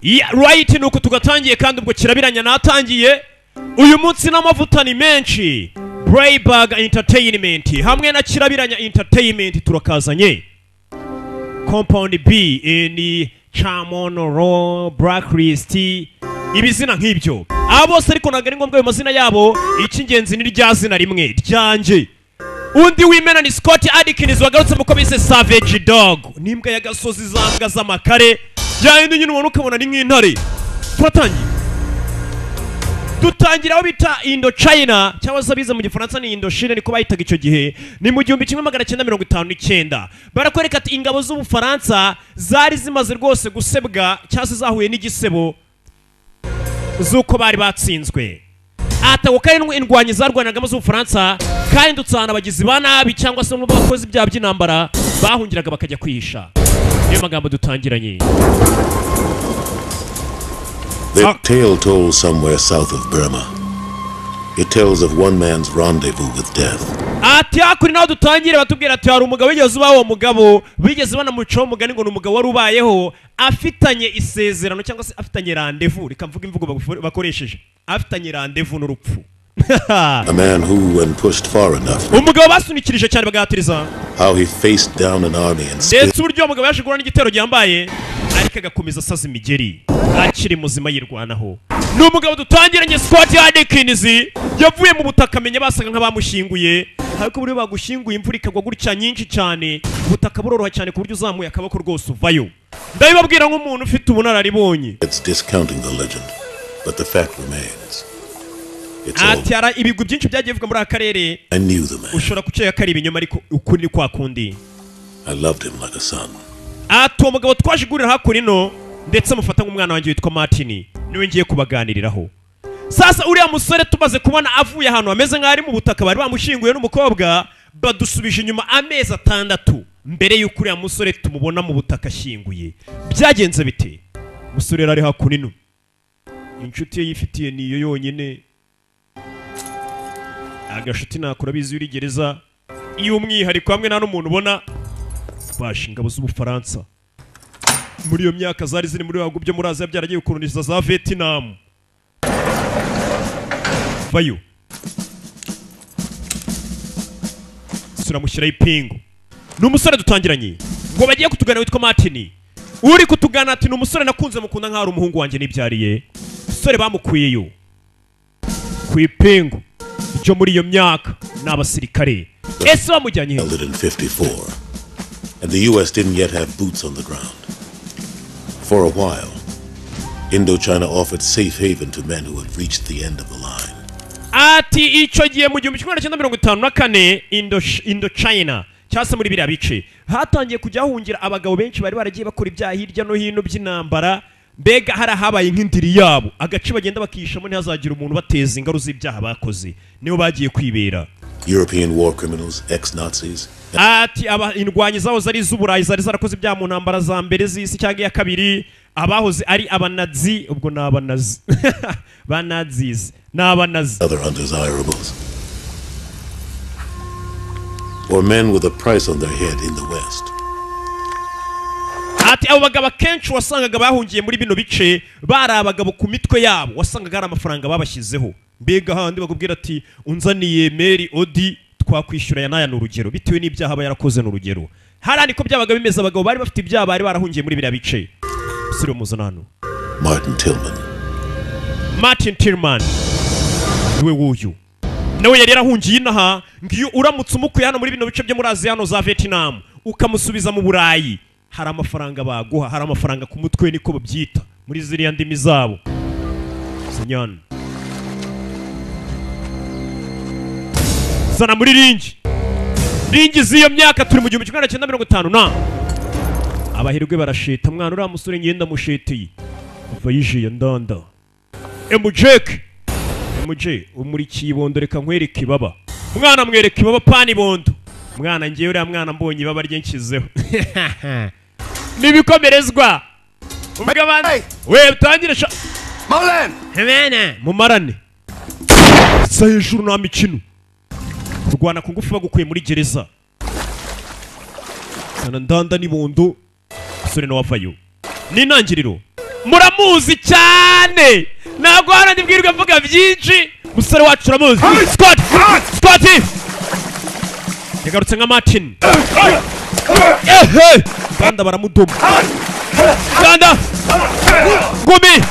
Yeah, right, nuko tugatangiye kandi ubwo kirabiranya natangiye. Uyu munsi n'amavuta ni menshi. Braybag Entertainment hamwe na Kirabiranya Entertainment turakazanye. Compound B ni Chamonro, Blacklist, ibizina nk'ibyo. Abo bose ariko nagari ngombwa ayo mazina yabo, icy'ingenzi ni rya zina rimwe ryanje. Undi wimena ni Scott Adkins wagarutse muko bise Savage Dog. Nimbwa ya gasozi zambwa z'amakare. Yayindi nyine ubona ukabona ni nk'intare. Turatangiye. Dutangira aho bita Indochina cyangwa se bize mu Gifaransa ni Indochine niko bayitaga icyo gihe. Ni mu 1959. Barakwereka ati ingabo z'Ubufaransa zari zimaze rwose gusebwa cyangwa zahuye n'igisebo zuko bari batsinzwe. Ataguka indwanyi zarwanagamo z'Ubufaransa kandi dutsana abagizi ba nabi cyangwa se n'abakozi bya by'intambara bahungiraga bakajya kwihisha. Niyo magambo dutangiranye. The tale told somewhere south of Burma. It tells of one man's rendezvous with death. Ati akuri naho dutangire batubwira ati hari umugabo wigeze ubaho mugabo bigeze banamucaho umugani ngo n'umugabo wari ubayeho afitanye isezerano cyangwa se afitanye rendezvous reka mvuga imvugo bakoresheje afitanye rendezvous n'urupfu. A man who, when pushed far enough, umugabo basunikirije cyane bagatiriza how he faced down an army and ndetse uburyo umugabo yaje guhura n'igitero gyambaye ariko agakomeza asaza imigeri akiri muzima yirwanaho. Ni umugabo dutangiranye Scott Adkins yavuye mu butaka amenya basaga nk'abamushyinguye ariko buri bagushyinguye imvura ikagwa gutya nyinshi cyane ubutaka buroroha cyane ku buryo uzamuye akaboko rwose uvayo. Ndabibabwira nk'umuntu ufite ubunararibonye. It's discounting the legend, but the fact remains. Atiara ibigwi byinshi byagiye bivuga muri akarere. I knew the man. Ushobora kuceka kari ibinyoma ariko ukuri kwa kundi. I loved him like a son. Ati umugabo twashigurira hakurino ndetse mufata nk'umwana wanjye witwa Martin niwe ngiye kubaganiriraho. Sasa uriya musore tumaze kubona avuye ahantu ameze nk'ari mu butaka bari bamushinguye n'umukobwa badusubije inyuma amezi 6 mbere y'uko uriya musore tumubona mu butaka ashinguye. Byagenze bite? Musore yari hakurino. Inshuti ye yifitiye niyo yonyine. Agashuti nakura bizi uri gereza iyo umwihariko hamwe na n'umuntu ubona bashinga b'Ubufaransa muri iyo myaka zari ziri muri bihugu byo muri Aziya byaragiye gukoloniza za Vietnam. Vayo suramushyira ipingu n'umusore dutangiranye ngo bagiye kutugana witwa Martin uri kutugana ati n'umusore nakunze mukunda nk'ari umuhungu wanjye nibyariye. Musore bamukuyeyo ku ipingu cyo muri iyo myaka n'abasirikare ese bamujyanye In 54, and the US didn't yet have boots on the ground. For a while, Indochina offered safe haven to men who had reached the end of the line. Ati icyo gihe mu 1954 Indochina cyase muri biriya bice hatangiye kujya hungira abagabo benshi bari baragiye bakora ibyaha hirya no hino by'intambara. Mbega hari habaye nk'indiri yabo agace bagenda bakishamo ntihazagira umuntu bateza ingaru z'ibyaha bakoze nibo bagiye kwibera. European war criminals, ex-Nazis. Ati aba indwanyi zaho zari z'Uburayi zari zarakoze ibyaha mu ntambara za mbere z'isi cyangwa ya kabiri abahoze ari abanazi ubwo n'abanazi banazis n'abanazi Other undesirables. Or men with a price on their head in the West. Ati abo bagabo kenshi wasangaga bahungiye muri bino bice bari abagabo ku mitwe yabo wasangaga ari amafaranga babashyizeho. Mbega handi bakubwira ati unzaniye Mary Odi twakwishyura yanaya n'urugero bitewe n'ibyaha aba yarakoze n'urugero. Harandi ko byabaga bimeze abagabo bari bafite ibyaha bari barahungiye muri biriya bice. Siro muzanano Martin Tillman we wuyu nawe yari yarahungiye inaha ngiyo uramutse umukuye hano muri bino bice byo muri Aziya hano za Vietnam ukamusubiza mu Burayi hari amafaranga baguha hari amafaranga ku mutwe niko babyita muri ziriya ndimi zabo. Senyana zana muri ringi z'iyo myaka turi mu 1950 abahirwe barasheta mwana uriya musore ngenda musheteye uva yijiye ndanda MJ umurikiye ibondo reka nkwereke ibaba mwana mwereke ibaba pani bondo mwana ngiye uriya mwana mbonye ibaba rye nshyizeho nibikomerezwa umugabane we utangire Maulen Hemene mumarane sa hejuru na mikino kurwana ku ngufu bagukuye muri gereza sana ndanda nibondo sore no wavayo n'intangiriro muramuzi cyane ntabwo hano ndibwirwa mvuga byinshi musore wacu uramuzi Scott yagarutse nka Martin Ganda baramuduma Ganda Gumi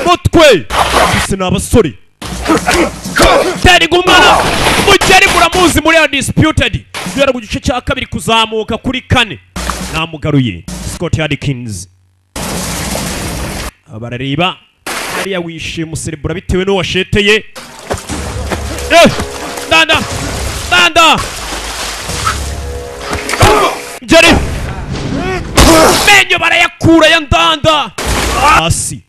Mutwe bise n'abasore Tari gumana mujyari muramuzi muri Undisputed yara ku gice cya kabiri kuzamuka kuri kane namugaruye Scott Adkins abarariba hariya wishima userebura bitewe no washeteye Danda Jari menyo barayakura ya Ndanda hasi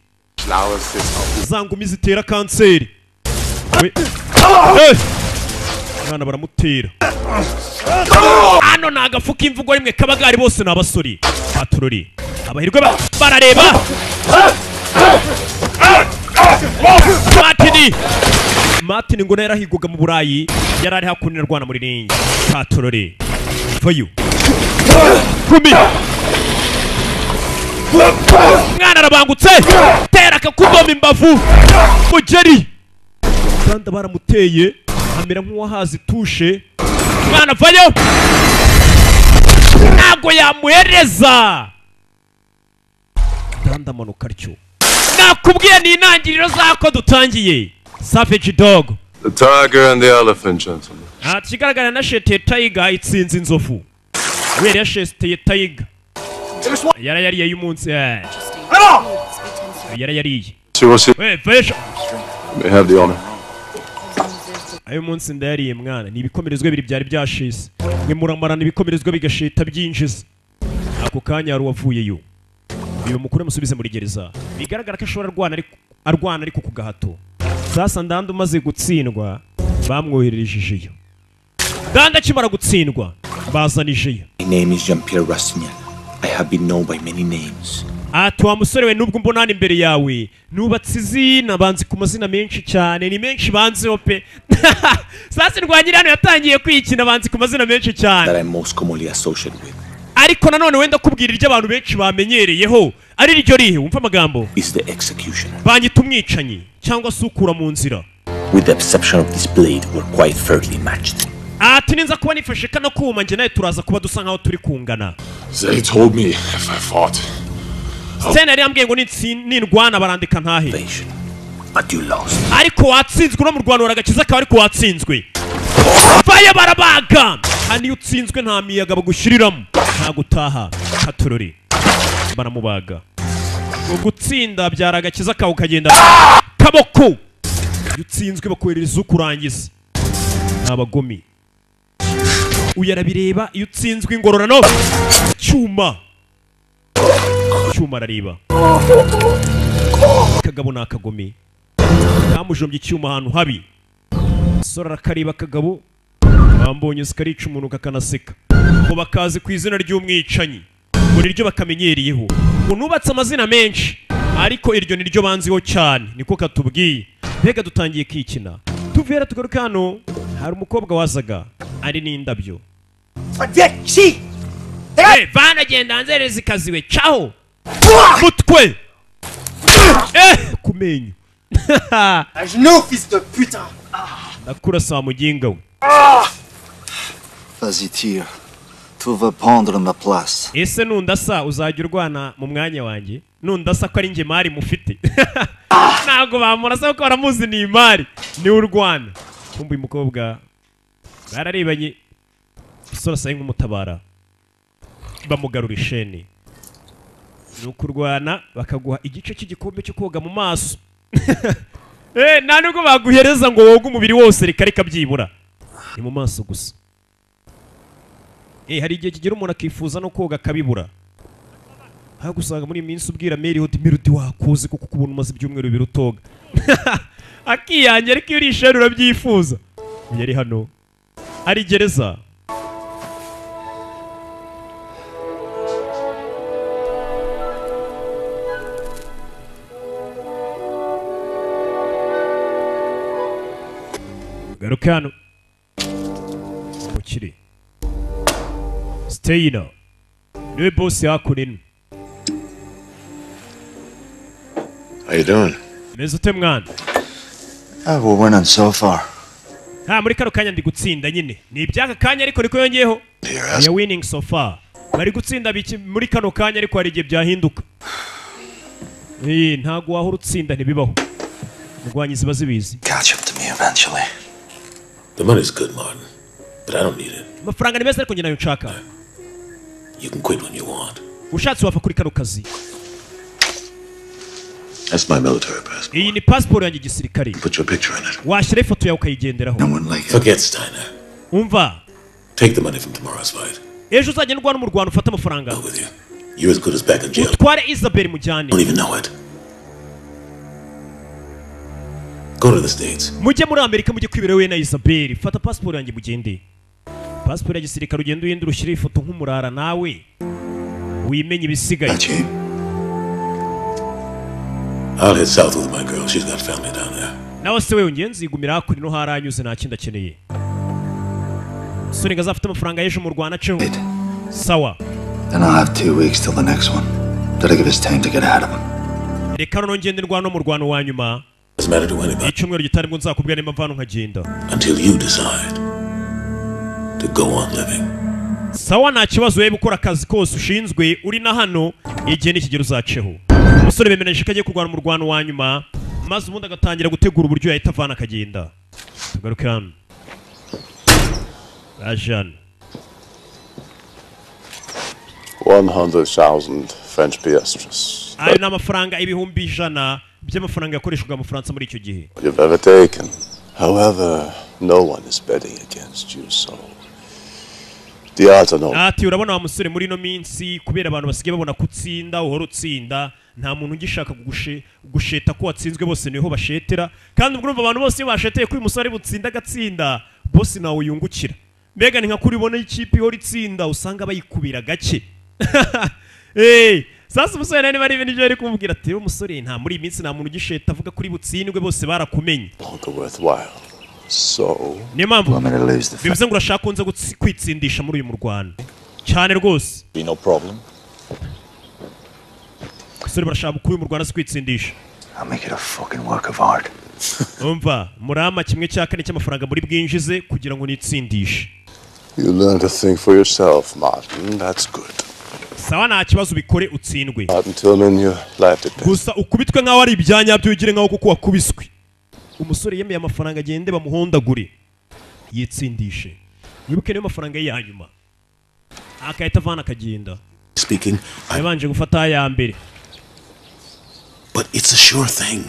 zangumi zitera kanseri mwana baramutera ano nagafuka imvugo rimwe kabagari bose n'abasori baturori abahirwe barareba Martin ngo narahigoga mu Burayi yarari hakunira rwana muri ringi baturori fayu kumi mwana arabangutse tera akakudoma imbavu mugeri Danda baramuteye amera nk'uwahazi tushe mwana vayo ntago yamuhereza Danda manuka atyo nakubwiye ni intangiriro zako dutangiye Savage Dog The tiger and the elephant, gentlemen. kigaragara na shete tiger itsinze inzovu were yasheste tiger yariye y'umunsi yariye fashion May have the honor. ayo munsi ndariye mwana ni ibikomerezwa biri byari byashize mwe muramarana ibikomerezwa bigasheta byinjiza ako kanya yari wavuyeyo biba mukuru musubize muri gereza bigaragara ko ashobora arwana ariko ku gahato sasa Ndanda umaze gutsindwa bamwohererejeyo Ndanda akimara gutsindwa bazanijeyo My name is Jean-Pierre Rastignac. I have been known by many names. wa musore we nubwo mbonana imbere yawe nubatse izina banzi ku mazina menshi cyane ni menshi banzeho pe sasa ndwanyira hano yatangiye kwikina banzi ku mazina menshi cyane That I'm most commonly associated with ariko nanone wenda kubwira iryo abantu benshi bamenyereyeho ari ryo rihe umva amagambo is the executioner. banyita umwicanyi cyangwa se ukura mu nzira With the exception of this blade, we're quite fairly matched. ninza kuba nifashe kano kuma njye nawe turaza kuba dusa nkaho turi kungana They told me if I fought. Sena yari yambwiye ngo nindwana barandika ntahe Invasion. But you lost. ariko watsinzwe no mu Rwanda uragakiza akaba ariko watsinzwe vayo barabaga kandi iyo utsinzwe nta miyaga bagushiriramo nta gutaha katurori baramubaga gutsinda byaragakiza akawe ukagenda kaboko iyo utsinzwe bakohereza ukurangiza ntabagomi uyarabireba iyo utsinzwe ingororano cyuma arareba kagabo ni akagomi kamujombye icyuma ahantu habi sora arakareba kagabo bambonye zikarica umuntu kakanaseka ngo bakazi ku izina ry'umwicanyi ngo niryo bakamenyereyeho ngo nubatse amazina menshi ariko iryo niryo banziho cyane niko katubwiye mbega dutangiye kwikina tuvera tugaruka hano hari umukobwa wazaga ari n'indabyo vanagenda hanzereza ikaziwe caho mutwe kumenyo fils de putain. ndakurasa muginga we Vas-y, tire. Tu vas prendre ma place. ese nundasa uzajya urwana mu mwanya wanjye nundasa ko ari njye mari mufite ntabwo bamurasa kuko baramuzi ni imari niwe urwana kumbuye umukobwa bararebanye isura sayi nk'umutabara bamugarura isheni ni ukurwana bakaguha igice cy'igikombe cyo koga mu maso nta nubwo baguhereza ngo woge umubiri wose reka byibura ni mu maso gusa hari igihe kigira umuntu akifuza no koga akabibura aho gusanga muri iyi minsi ubwira Mary Hot Melody wakuze kuko kubona umaze ibyumweru bibiri utoga akiyange ariko iyo uri isheni urabyifuza yari hano ari gereza garuka hano mukiri Stayina niwe boss yakunini How you doing? Meze ute mwana? We're winning so far. Muri kano kanya ndi gutsinda nyine. Ni ibyaka kanya ariko niko yongeyeho. We are winning so far. Bari gutsinda biki muri kano kanya ariko hari igihe byahinduka. Ntago wahora utsinda ntibibaho. Mugwanyi ziba zibizi. Catch up to me eventually. The money's good, Martin, but I don't need it. Amafaranga ni meza ariko njye nayo nshaka. You can quit when you want. Ushatse wava kuri kano kazi. That's my military passport. Iyi ni passport yanjye gisirikare. Put your picture in it. Washyira ifoto yawe ukayigenderaho. No one like it. Forget Steiner. Umva. Take the money from tomorrow's fight. Ejo uzagenda urwana mu Rwanda ufata amafaranga. Go with you. You're as good as back in jail. Utware Isabel mujyane. Don't even know it. Go to the States. Mujye muri Amerika mujye kwibera we na Isabel. Fata passport yanjye mugende. Passport ya gisirikare ugenda uhindura ushyira ifoto nk'umurara nawe. Wimenye ibisigaye. I'll head south with my girl. She's got family down there. Nawe se wewe ngenzi igumira kuri no haranyuze nta kindi akeneye. Suri ngazafite amafaranga y'ejo mu Rwanda ceho. Sawa. Then I'll have 2 weeks till the next one. That'll give us time to get ahead of him. Reka no ngende ndwana mu Rwanda wa nyuma. Doesn't matter to anybody. Icyumweru gitari ngo nzakubwira nimba mvano nkagenda. Until you decide to go on living. Sawa nta kibazo wewe ukora akazi kose ushinzwe uri na hano igihe n'ikigero uzaceho. Umusore bemereje kagiye kurwana mu Rwanda wa nyuma maze ubundi agatangira gutegura uburyo yahita avana akagenda. Tugaruke hano. Rajan. 100,000 French piastres. Ayo ni amafaranga ibihumbi 100 by'amafaranga yakoreshwaga mu Fransa muri icyo gihe. You've ever taken. However, no one is betting against you, so the odds are no. Ati urabona wa musore muri no minsi kubera abantu basigaye babona kutsinda uhora utsinda nta muntu ugishaka gusheta ko watsinzwe bose niho bashetera kandi ubwo abantu bose basheteye kuri musore butsinda gatsinda bose nawe uyungukira mbega ni nka kuri bona ikipe ihora itsinda usanga bayikubira gake. Sasa umusore nani bari ibintu byo ari kumubwira ati umusore nta muri iminsi nta muntu ugisheta avuga kuri butsindwe bose barakumenye. So ni mpamvu bivuze ngo urashaka kunza kwitsindisha muri uyu mu Rwanda cyane rwose. No problem. Sore barashaka kuri mu Rwanda kwitsindisha. I'll make it a fucking work of art. Umva murama kimwe cya kane cy'amafaranga muri bwinjize kugira ngo nitsindishe. You learn to think for yourself, Martin. That's good. Sawa nta kibazo bikore utsindwe. Not until then your life depends. Gusa ukubitwe nkaho ari ibyanya byugire nkaho kuko wakubiswe. Umusore yemeye amafaranga agende bamuhondagure yitsindishe. Wibuke niyo mafaranga ya nyuma. Akahita avana akagenda. Speaking, yabanje gufata ya mbere. But it's a sure thing.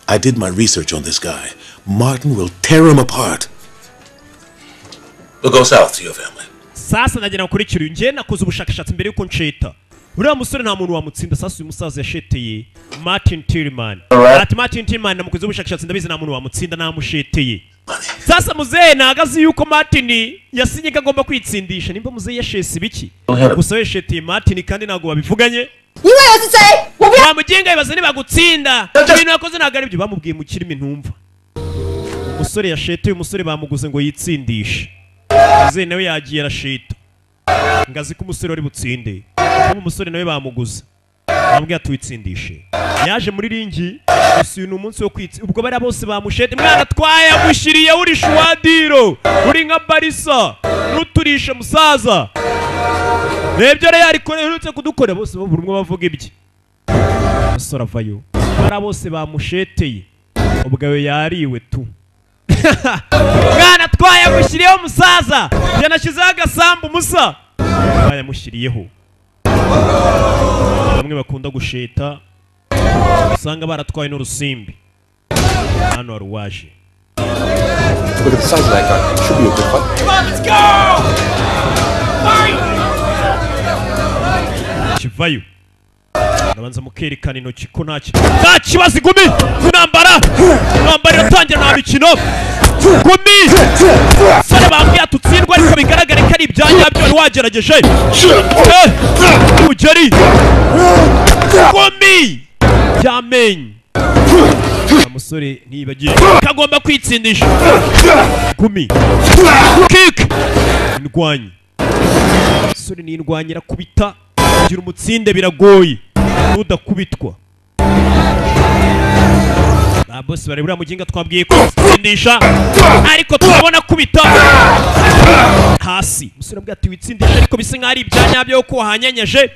I did my research on this guy. Martin will tear him apart. We'll go south to your family. Sasa nagira gukurikira ngiye nakoze ubushakashatsi mbere yuko nsheta. Uriya musore nta muntu wamutsinda sasa uyu musaza yasheteye Martin Tillman. Ati Martin Tillman namukoze ubushakashatsi ndabizi nta muntu wamutsinda namusheteye. Sasa muzee nagazi yuko Martin yasinye agomba kwitsindisha nimba muzee yashese biki. Gusa yasheteye Martin kandi nago babivuganye. Bamugenga bibaza nibagutsinda. Ibintu yakoze nago ari byo bamubwiye mu kirimi ntumva. Umusore yasheteye umusore bamuguze ngo yitsindishe. Muzee nawe yagiye arasheta. Ngazi ko umusore wari butsinde. Umusore nawe bamuguza. Bambwiye atwitsindishe. Yaje muri ringi uyu ni umunsi wo kwitsi ubwo bari bose bamushete mwana twaye amushiriye uri shwadiro uri nka barisa nuturisha musaza. Nebyo rero ariko herutse kudukora bose buri umwe bavuga ibye. Musora vayo. Bari bose bamusheteye. Ubwo yariwe tu. Mwana twaye amushiriyeho musaza. Yanashyizeho agasambu musa. Bayamushyiriyeho. Bamwe bakunda gusheta usanga baratwaye n'urusimbi hano waruwaje. Look at the size of that guy. Should be a good fight. Come on, let's go! Kivayo. Nabanza mukerekana intoki ko nta kibazo igumi kunambara iratangira nta mikino gumi sare bambwiye tutsindwa ariko bigaragare ko ari ibyanya byo wagerageje ugeri gumi yamenye umusore nibagiye kagomba kwitsindisha gumi kick indwanyi umusore ni indwanyira kubita kugira umutsinde biragoye udakubitwa ba boss bari buriya muginga twabwiye ko tsindisha ariko turabona kubita hasi umusore mbwa ati witsindisha ariko bise nk'ari ibyanyabyo ko wahanyanyaje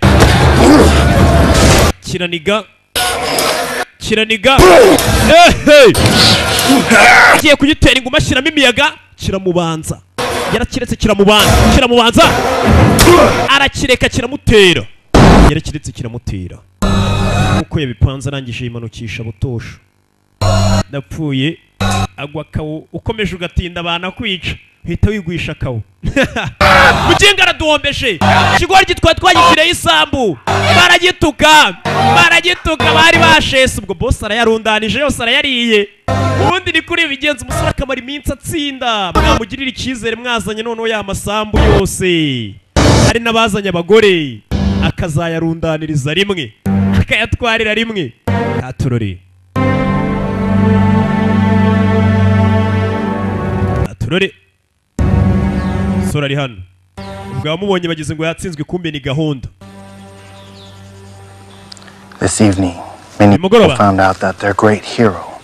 kiraniga agiye kugitera inguma ashyiramo imiyaga kiramubanza yarakiretse kiramubanza arakireka kiramutera yarakiretse kiramutera uko yabipanze arangije yimanukisha butosho napfuye agwa kawo ukomeje ugatinda abana kwica hita wigwisha kawo muginga araduhombeje ikigori gitwaye twagishyiriyeho isambu baragituka bari bashese ubwo boss arayarundanije yose arayariye ubundi ni kuri bigenza umusore akamara iminsi atsinda mwamugirira icyizere mwazanye noneho ya masambu yose hari n'abazanye abagore akazayarundaniriza rimwe akayatwarira rimwe aturore sora ari hano ubwo bamubonye bagize ngo yatsinzwe kumbe ni gahunda. This evening, many people found out that their great hero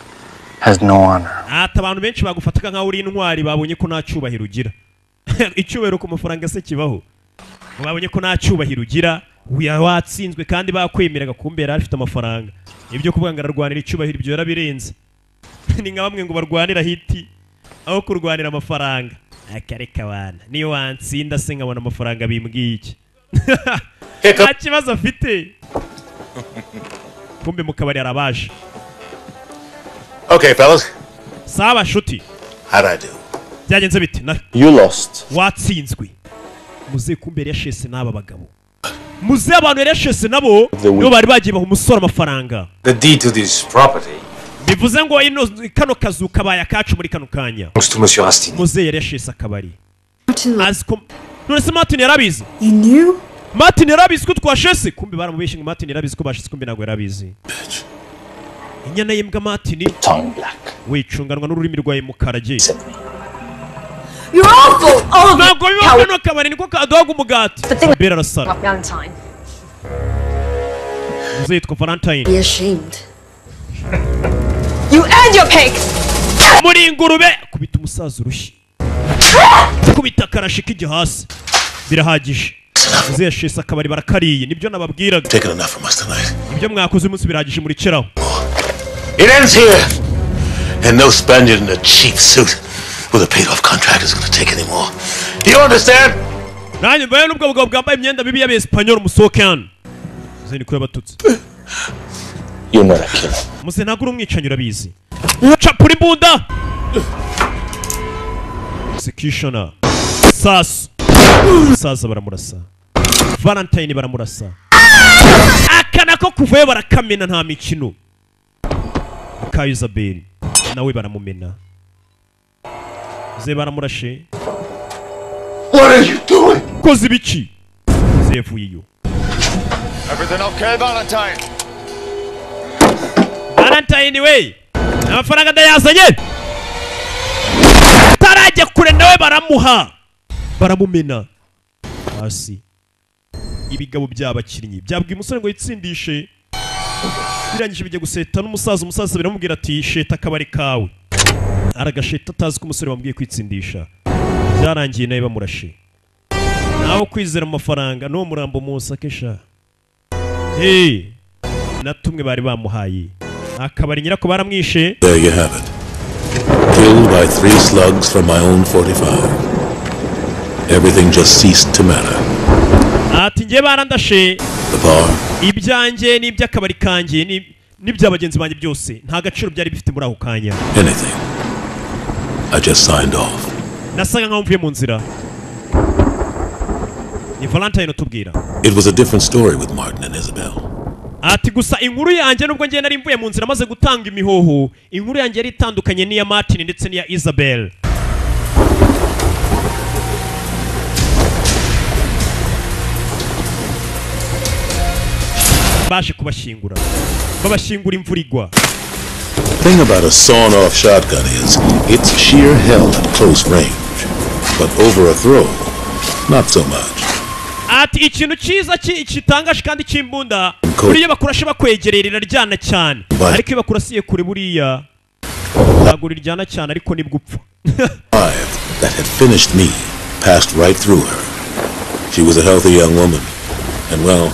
has no honor. Abantu benshi bagufataga nka uri intwari babonye ko nta cyubahiro ugira. Icyubahiro ku mafaranga se kibaho. Babonye ko nta cyubahiro ugira, watsinzwe kandi bakwemeraga kumbera afite amafaranga. Ibyo kuvuga ngo ararwanira icyubahiro ibyo yarabirenze. Ni nka bamwe ngo barwanira hiti aho kurwanira amafaranga. Akareka wana niyo wantsinda se nkabona amafaranga bimbwiye iki. Nta kibazo afite. Kumbe mukabari arabaje. Okay, fellas. Saba shuti. How'd I do? Byagenze bite? You lost. Watsinzwe. Muze kumbere yashese n'aba bagabo. Muze abantu yashese nabo no bari bagiye baha umusora amafaranga. The deed to this property. Bivuze ngo ino kano kazu kabaya kacu muri kano kanya. Monsieur Astin. Muze yashese akabari. None se Martin yarabizi? You knew? Martin yarabizi ko twashese kumbe baramubeshe ngo Martin yarabizi ko bashise kumbe nago yarabizi. Inyana y'imbwa Martin Tongue black. Wicunganwa n'ururimi rwaye mukarage. You're awful. Oh, ntabwo bibaho no kabari niko kadoga umugati. Bera rasara. Valentine. Muze yitwa Valentine. Be ashamed. You and your pig. Muri ingurube kubita umusaza urushyi. Kubita karashika igihasi. Birahagije. Muze yashese akabari barakariye nibyo nababwiraga. Taking enough from us tonight. Ibyo mwakoze umunsi birahagije muri keraho. It ends here. And no Spaniard in a cheap suit with a paid-off contract is going to take any more. Do you understand? Nanjye mbaye n'ubwo bugabo bwambaye imyenda bibi y'Abespanyol musohoke hano. Muze ni ko yabatutse. You're not a killer. Muze ntabwo uri umwicanyi urabizi. Ucapura imbunda. Executioner. Sasu. Saza baramurasa. Valentine baramurasa. Akana ko kuvuye barakamena nta mikino. Ka Isabel nawe baramumena. Ze baramurashe. What are you doing? Koze biki? Zevuyeyo. Everything okay, Valentine? Valentine we. Amafaranga ndayazanye. Tarajya kure nawe baramuha. Baramumena. Hasi. Ibigabo by'abakinnyi byabwiye umusore ngo yitsindishe. Birangije bijya guseta n'umusaza biramubwira ati sheta akabari kawe. Aragasheta atazi ko umusore bamubwiye kwitsindisha. Byarangiye nawe bamurashe. Naho kwizera amafaranga no murambo musakesha. Natumwe bari bamuhaye. Akabari nyirako baramwishe. There you have it. Killed by 3 slugs from my own 45. Everything just ceased to matter. Ati ngiye barandashe. The bar. Ibyanjye n'iby'akabari kanjye n'iby'abagenzi banjye byose nta gaciro byari bifite muri ako kanya. Anything. I just signed off. Nasaga nkaho mvuye mu nzira. Ni Valentine utubwira. It was a different story with Martin and Isabel. Ati gusa inkuru yanjye nubwo ngiye nari mvuye mu nzira maze gutanga imihoho, inkuru yanjye yari itandukanye n'iya Martin ndetse n'iya Isabel. Baje kubashingura. Babashingura imvura igwa. The thing about a sawn-off shotgun is it's sheer hell at close range. But over a throw, not so much. Ati ikintu cyiza kitangaje kandi cy'imbunda buriya bakurashe bakwegerera ryana cyane ariko bakurasiye kure buriya ntabwo riryana cyane ariko nibwo upfa. That had finished me passed right through her. She was a healthy young woman, and well,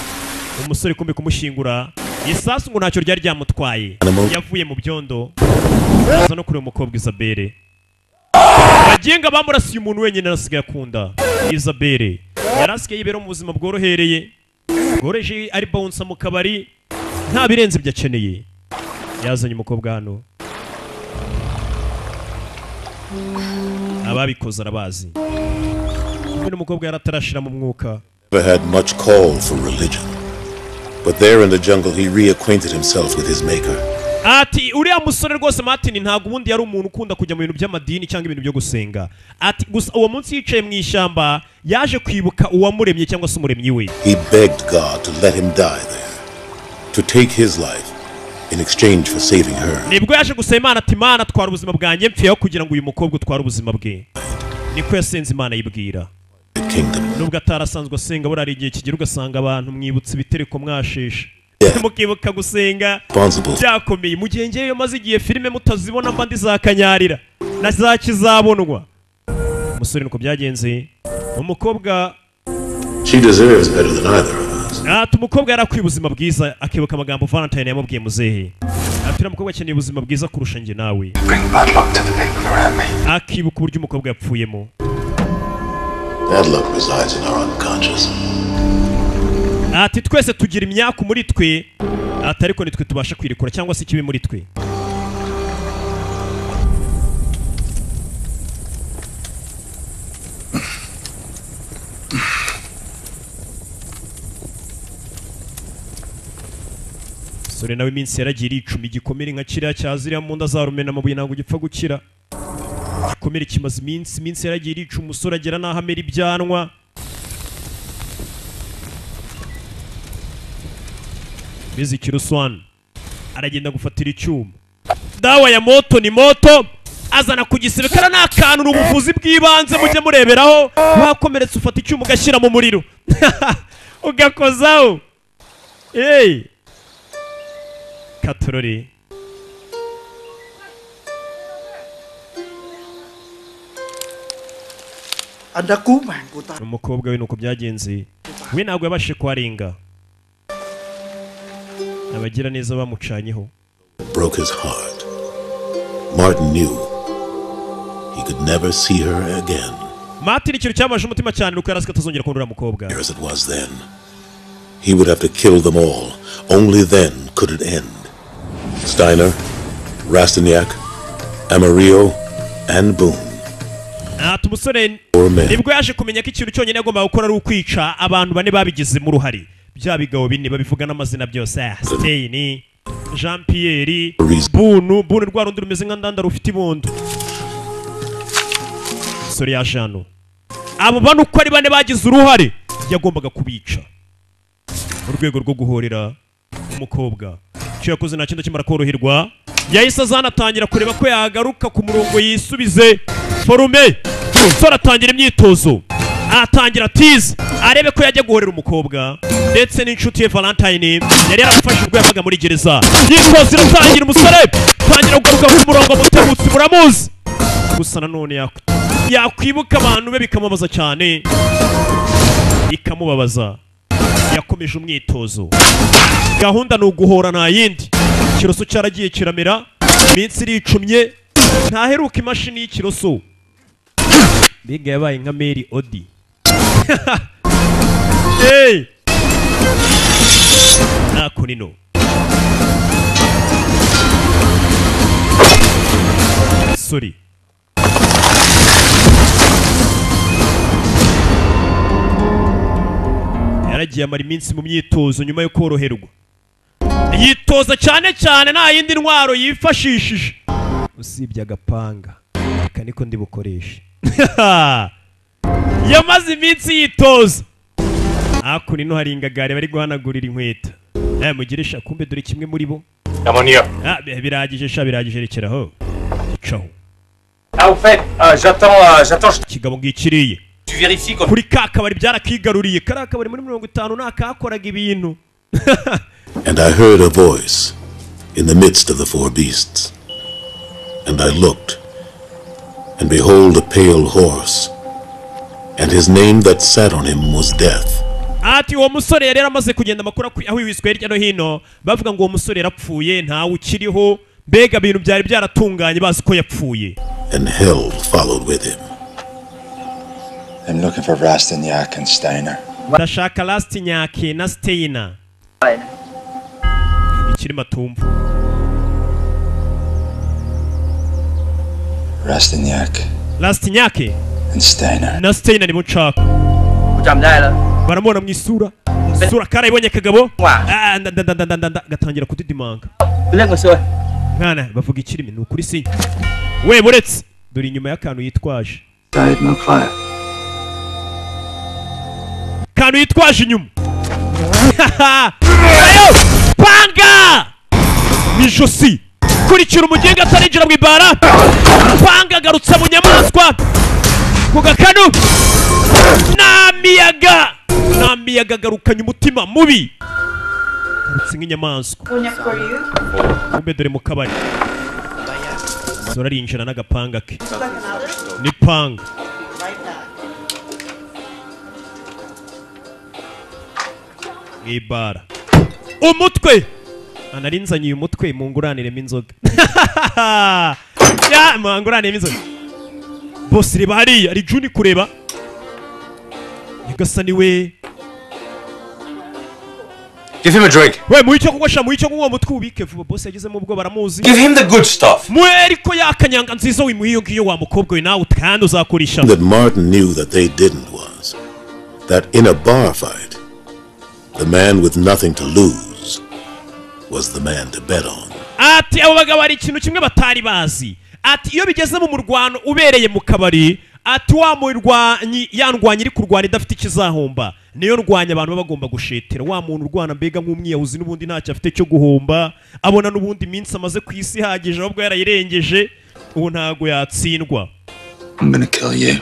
umusore kumbe kumushyingura isasu ngo ntacyo ryari ryamutwaye, yavuye mu byondo aza no kureba umukobwa Isabelle. Bagenga bamurasiye umuntu wenyine nasigaye akunda. Isabelle yarasigaye yibera mu buzima bworohereye, bworoheje, ari bounce mu kabari, nta birenze byakeneye. Yazanye umukobwa hano, ababikoze arabazi. Kumbe umukobwa yaratarashira mu mwuka. never had much call for religion, but there in the jungle he reacquainted himself with his maker. Ati uriya musore rwose Martin ntabwo ubundi yari umuntu ukunda kujya mu bintu by'amadini cyangwa ibintu byo gusenga. Ati gusa uwo munsi yicaye mu ishyamba yaje kwibuka uwamuremye cyangwa se umuremyi we. He begged God to let him die there, to take his life in exchange for saving her. Nibwo yaje gusaba Imana ati Imana twara ubuzima bwanjye mpfiyeho kugira ngo uyu mukobwa utware ubuzima bwe. Niko yasenze Imana yibwira. Nubwo atarasanzwe asenga burari igihe kigira ugasanga abantu mwibutse ibitereko mwasheshe. Mukibuka gusenga byakomeye mu gihe ngeyo maze igihe filime mutazibona mba ndizakanyarira na zakizabonwa. Umusore nuko byagenze, umukobwa She deserves better than either of us. ati umukobwa yarakwiye ubuzima bwiza, akibuka amagambo Valentine yamubwiye muzehe. Ati umukobwa akeneye ubuzima bwiza kurusha njye nawe. Akibuka uburyo umukobwa yapfuyemo. Bad luck resides in our unconscious. Ati twese tugira imyaku muri twe, ati ariko nitwe tubasha kwirekura cyangwa se ikibi muri twe. Sore nawe iminsi yaragiye icumi igikomere nka kiriya cyaziriya mu nda za rumena amabuye ntabwo gipfa gukira. Igikomere kimaze iminsi yaragiye icumi, umusore agera n'aho amera ibyanwa. Bizi Kiruswan aragenda gufatira icyuma. Dawa ya moto ni moto, azana ku gisirikare n'akantu n'ubuvuzi bw'ibanze mujye mureberaho. Wakomeretse ufata icyuma ugashyira mu muriro ugakozaho. Katorori umukobwa we nuko byagenze, we ntabwo yabashije kuharenga. Abagira neza bamucanyeho. Broke his heart. Martin knew he could never see her again. Martin ikintu cyamaje umutima cyane nuko yarasika atazongera kubona umukobwa. As it was then, he would have to kill them all. Only then could it end. Steiner, Rastignac, Amarillo, and Boone. Umusore nibwo yaje kumenya ko ikintu cyonyine yagomba gukora ari ukwica abantu bane babigizemo uruhare. Bya bigabo bine babivuga n'amazina byose. Stein, Jean Pierre, Boone rwa rundi rumeze nka ndanda rufite ibondo. Sore ya Jano. Abo bane uko ari bane bagize uruhare yagombaga kubica. Urwego rwo guhorera umukobwa. Cyo yakoze nta kintu kimara koroherwa. Yahise azanatangira kureba ko yagaruka ku murongo yisubize forume. Sore atangira imyitozo. Atangira tize arebe ko yajya guhorera umukobwa ndetse n'inshuti ye Valentine yari yaramufashe ubwo yabaga muri gereza. Yitoza iratangira, umusore tangira kugaruka ku murongo mutegutsi muramuzi. Gusa nanone yakwibuka abantu be bikamubaza cyane, ikamubabaza. Yakomeje umwitozo, gahunda ni uguhora nta yindi. Ikiroso cyaragiye kiramera, iminsi iricumye, ntaheruka imashini y'ikiroso. Biga yabaye nka Mary Odi. Nako nino sorry. Yaragiye amara iminsi mu myitozo nyuma yo koroherwa. Yitoza cyane cyane nta yindi ntwaro yifashishije usibye agapanga. Aka niko ndi bukoresha. Yamaze iminsi yitoza. Ako nino hari ingagare bari guhanagurira inkweto. Mugirisha kumbe dore kimwe muri bo. Biragije sha biragije rekeraho. Ciao. Au fait, j'attends. Kigabo ngikiriye. Tu vérifies comme kuri kakabari byarakigaruriye. Karakabari muri 50 nakakoraga ibintu. And I heard a voice in the midst of the four beasts. And I looked, and behold a pale horse, and his name that sat on him was Death. Ati uwo musore yari amaze kugenda makuru aho iwiswe hirya no hino bavuga ngo uwo musore yarapfuye ntawe ukiriho mbega ibintu byari byaratunganye bazi ko yapfuye. And hell followed with him. I'm looking for Rastignac and Steiner. Ndashaka Rastignac na Steiner. Ikiri matumbu. Rastignac and Steiner. Na Steiner ni muchaka. Baramubona mu isura. Isura kara ibonye kagabo. Gatangira kudidimanga. Mwana bavuga ikirimi ni ukuri si. We buretse dore inyuma y'akantu yitwaje. Kantu yitwaje inyuma. Ayo! Panga! Mijosi. Kurikira umugenga atarinjira mu ibara. Panga garutse mu nyamaswa. Ku gakanu. Namiyaga garukanye umutima mubi. Garutse nk'inyamaswa. Kumbe dore mu kabari. Zora rinjira n'agapanga ke. Ni panga. Ibara. Umutwe. Anarinzanye uyu mutwe munguraniremo inzoga. Ya munguraniremo inzoga. Boss reba hariya ari Juni kureba. Yagasani we. Give him a drink. We muicyo kugosha muicyo kunywa mutwe ubike vuba boss yagize mu bwo baramuzi. Give him the good stuff. Mweri ko yakanyanga nziza wimuhiyo ngiyo wa mukobwa we nawe kandi uzakorisha. That Martin knew that they didn't was that in a bar fight the man with nothing to lose was the man to bet on. Ati abo bagabo ari ikintu kimwe batari bazi. Ati iyo bigeze mu murwano ubereye mu kabari, ati wa murwanyi yandwanya iri kurwana idafite ikizahomba. Niyo rwanya abantu bagomba gushetera wa muntu urwana mbega nk'umwiyahuzi n'ubundi ntacyo afite cyo guhomba, abona n'ubundi minsi amaze ku isi hagije ahubwo yarayirengeje, ubu ntago yatsindwa. I'm gonna kill you.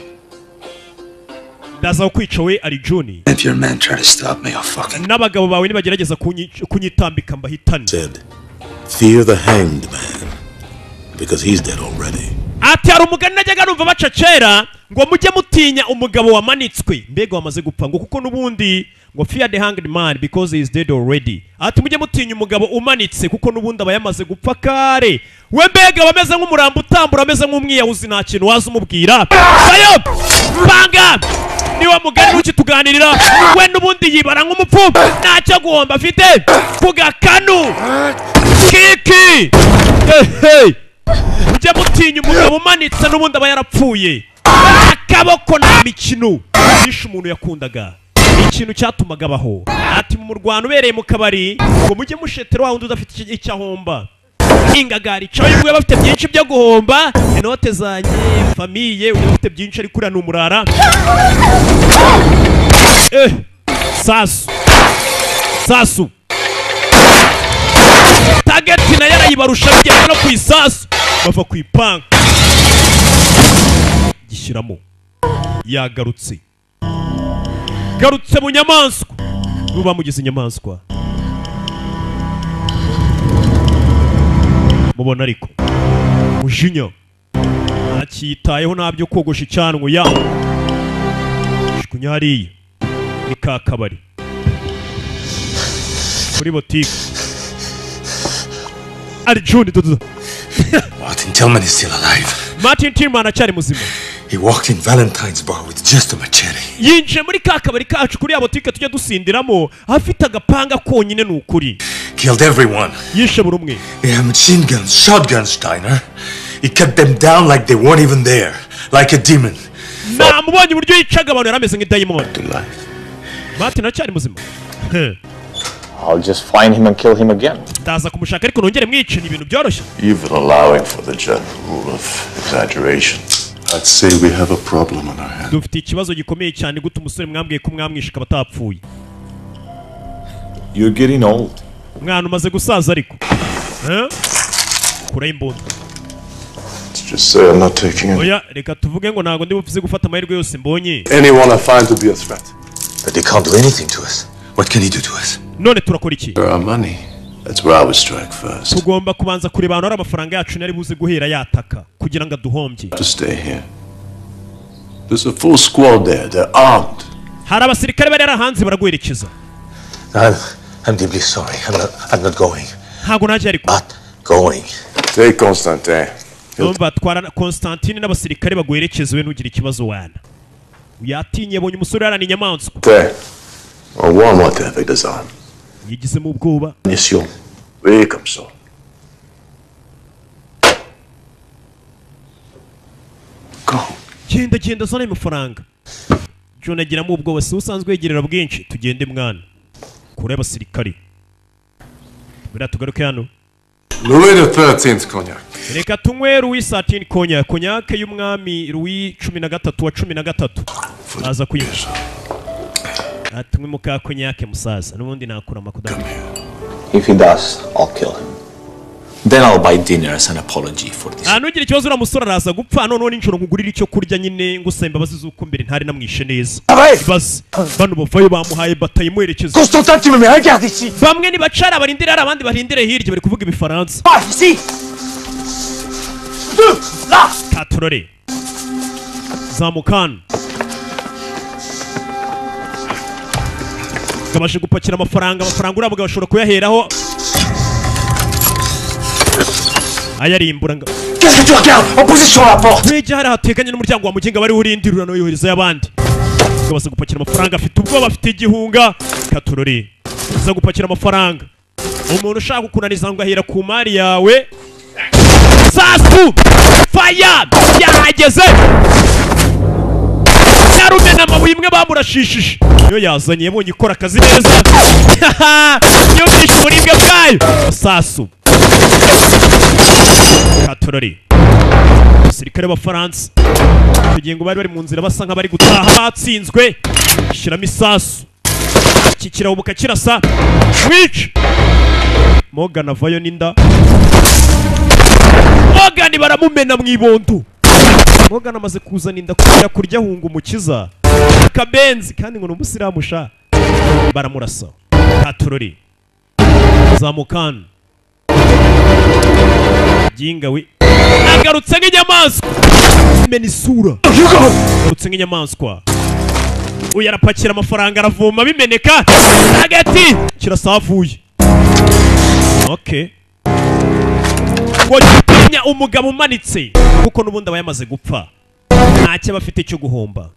Ndaza kwica we ari Juni. If your men try to stop me, I'll fucking. N'abagabo bawe nibagerageza kunyitambika mbahitane. Said, fear the hanged man, because he's dead already. Ati hari umugani najyaga numva bacacera ngo mujye mutinya umugabo wamanitswe mbega wamaze gupfa ngo kuko nubundi ngo fear the hanged man because he is dead already. Ati mujye mutinya umugabo umanitse kuko nubundi aba yamaze gupfa kare. We mbega bameze nk'umurambo utambura ameze nk'umwiyahuzi nta kintu waza umubwira. Ayo panga niwa mugani ukituganirira we nubundi yibara nk'umupfu ntacyo guhomba afite ku gakanu kiki. Hey mujye mutinya umugabo umanitse n'ubundi aba yarapfuye. Akaboko na mikino nishe umuntu yakundaga ikintu cyatumaga abaho. Ati mu murwano ubereye mu kabari ngo mujye mushetera wa wundi udafite icyahomba. Ingagari cyo yibwe bafite byinshi byo guhomba inote zanye famiye udafite byinshi ari kuri n'umurara. Sasu target na yarayibarusha bigenda no kwisasu bava ku ipanga gishyiramo yagarutse mu nyamaswa nuba mugize inyamaswa mubona ariko mujinya akitayeho nabyo kogosha icyanwa ya shikunyariye ni ka kabari kuri botike ari Juni dodo. Martin Tillman is still alive. Martin Tillman achari muzima. He walked in Valentine's bar with just a machete. Yinje muri ka kabari kacu kuri abotike tujya dusindiramo afite agapanga konyine n'ukuri. Killed everyone. Yishe buri umwe. They have machine guns, shotguns, Steiner. He cut them down like they weren't even there, like a demon. Namubonye uburyo yicaga abantu yarameze nk'idayimoni. Martin achari muzima. I'll just find him and kill him again. Ndaza kumushaka ariko nongere mwice ni ibintu byoroshye. Even allowing for the general rule of exaggeration, I'd say we have a problem on our hands. Dufite ikibazo gikomeye cyane guta umusore mwambwiye ko mwamwishika batapfuye. You're getting old. Mwana umaze gusaza ariko. Kura imbunda. Let's just say I'm not taking it. Oya reka tuvuge ngo ntago ndi bufize gufata amahirwe yose mbonye. Anyone I find to be a threat. But they can't do anything to us. What can he do to us? None turakora iki? Our money. That's where I would strike first. Tugomba kubanza kureba ahantu hari amafaranga yacu nari buze guhera yataka kugira ngo aduhombye. To stay here. There's a full squad there. They're armed. Hari abasirikare bari hanze baraguherekeza. I'm deeply sorry. I'm not going. Ntago naje ariko. Not going. Take Constantin. Numva twara Constantine n'abasirikare baguherekeza we nugira ikibazo wana. Uyatinye bonye umusore yarani inyamaswa. There. On one moteur avec des armes. Yigize mu bwoba. Mission. Oui, comme ça. Go. Genda zone amafaranga. John agira mu ubwoba si usanzwe yegerera bwinshi tugende mwana. Kure abasirikare. Bira tugaruke hano. Louis XIII cognac. Reka tunywe Louis XIII cognac. Cognac y'umwami Louis 13 wa 13. Aza kuyisha. Atunywe muka cognac musaza. Nubundi nakura makudani. If he does, I'll kill him. Then I'll buy dinner as an apology for this. Nugira ikibazo ura musora araza gupfa none n'inshuro nkugurira icyo kurya nyine ngusaba imbabazi z'uko mbere ntari namwishe neza. Bas bano bovayo bamuhaye bataye muherekeza. Constantin, tu me mets, regarde ici. Bamwe ni bacara barindira abandi barindire hirya bari kuvuga ibifaransa. Ici. Là. Katurore. Zamukana. Kabashe gupakira amafaranga uravuga bashobora kuyaheraho. Ayarimbura nga. Qu'est-ce que tu regardes? En position à la porte. Weje hari hateganye n'umuryango wa mugenga bari urindirura no yohereza y'abandi. Kabashe gupakira amafaranga afite ubwoba afite igihunga. Katurore. Uza gupakira amafaranga. Umuntu ushaka kukunaniza ngo ahera ku mari yawe. Sasu! Fire! Yahageze! Yarumena amabuye imwe bamurashishije. Yo yazanye yabonye ikora akazi neza. Yo bishe uburibwe bwayo. Sasu. Katurori. Abasirikare b'Abafaransa. Tugiye ngo bari mu nzira basa nk'abari gutaha batsinzwe. Shiramo isasu. Kikira ubuka kirasa. Wic! Morgan avayo n'inda. Morgan baramumena mwibondo. Morgan amaze kuzana inda kugira kurya hunga umukiza. Akabenzi kandi ngo n'umusiramu sha. Baramurasa. Katurori. Zamukana. Jinga we. Agarutse nk'inyamaswa. Mena isura. Agarutse nk'inyamaswa. Uyu arapakira amafaranga aravoma bimeneka. Hagati kirasavuye. Okay. Ngo gitinya umugabo umanitse kuko nubundi aba yamaze gupfa. Ntacyo bafite cyo guhomba.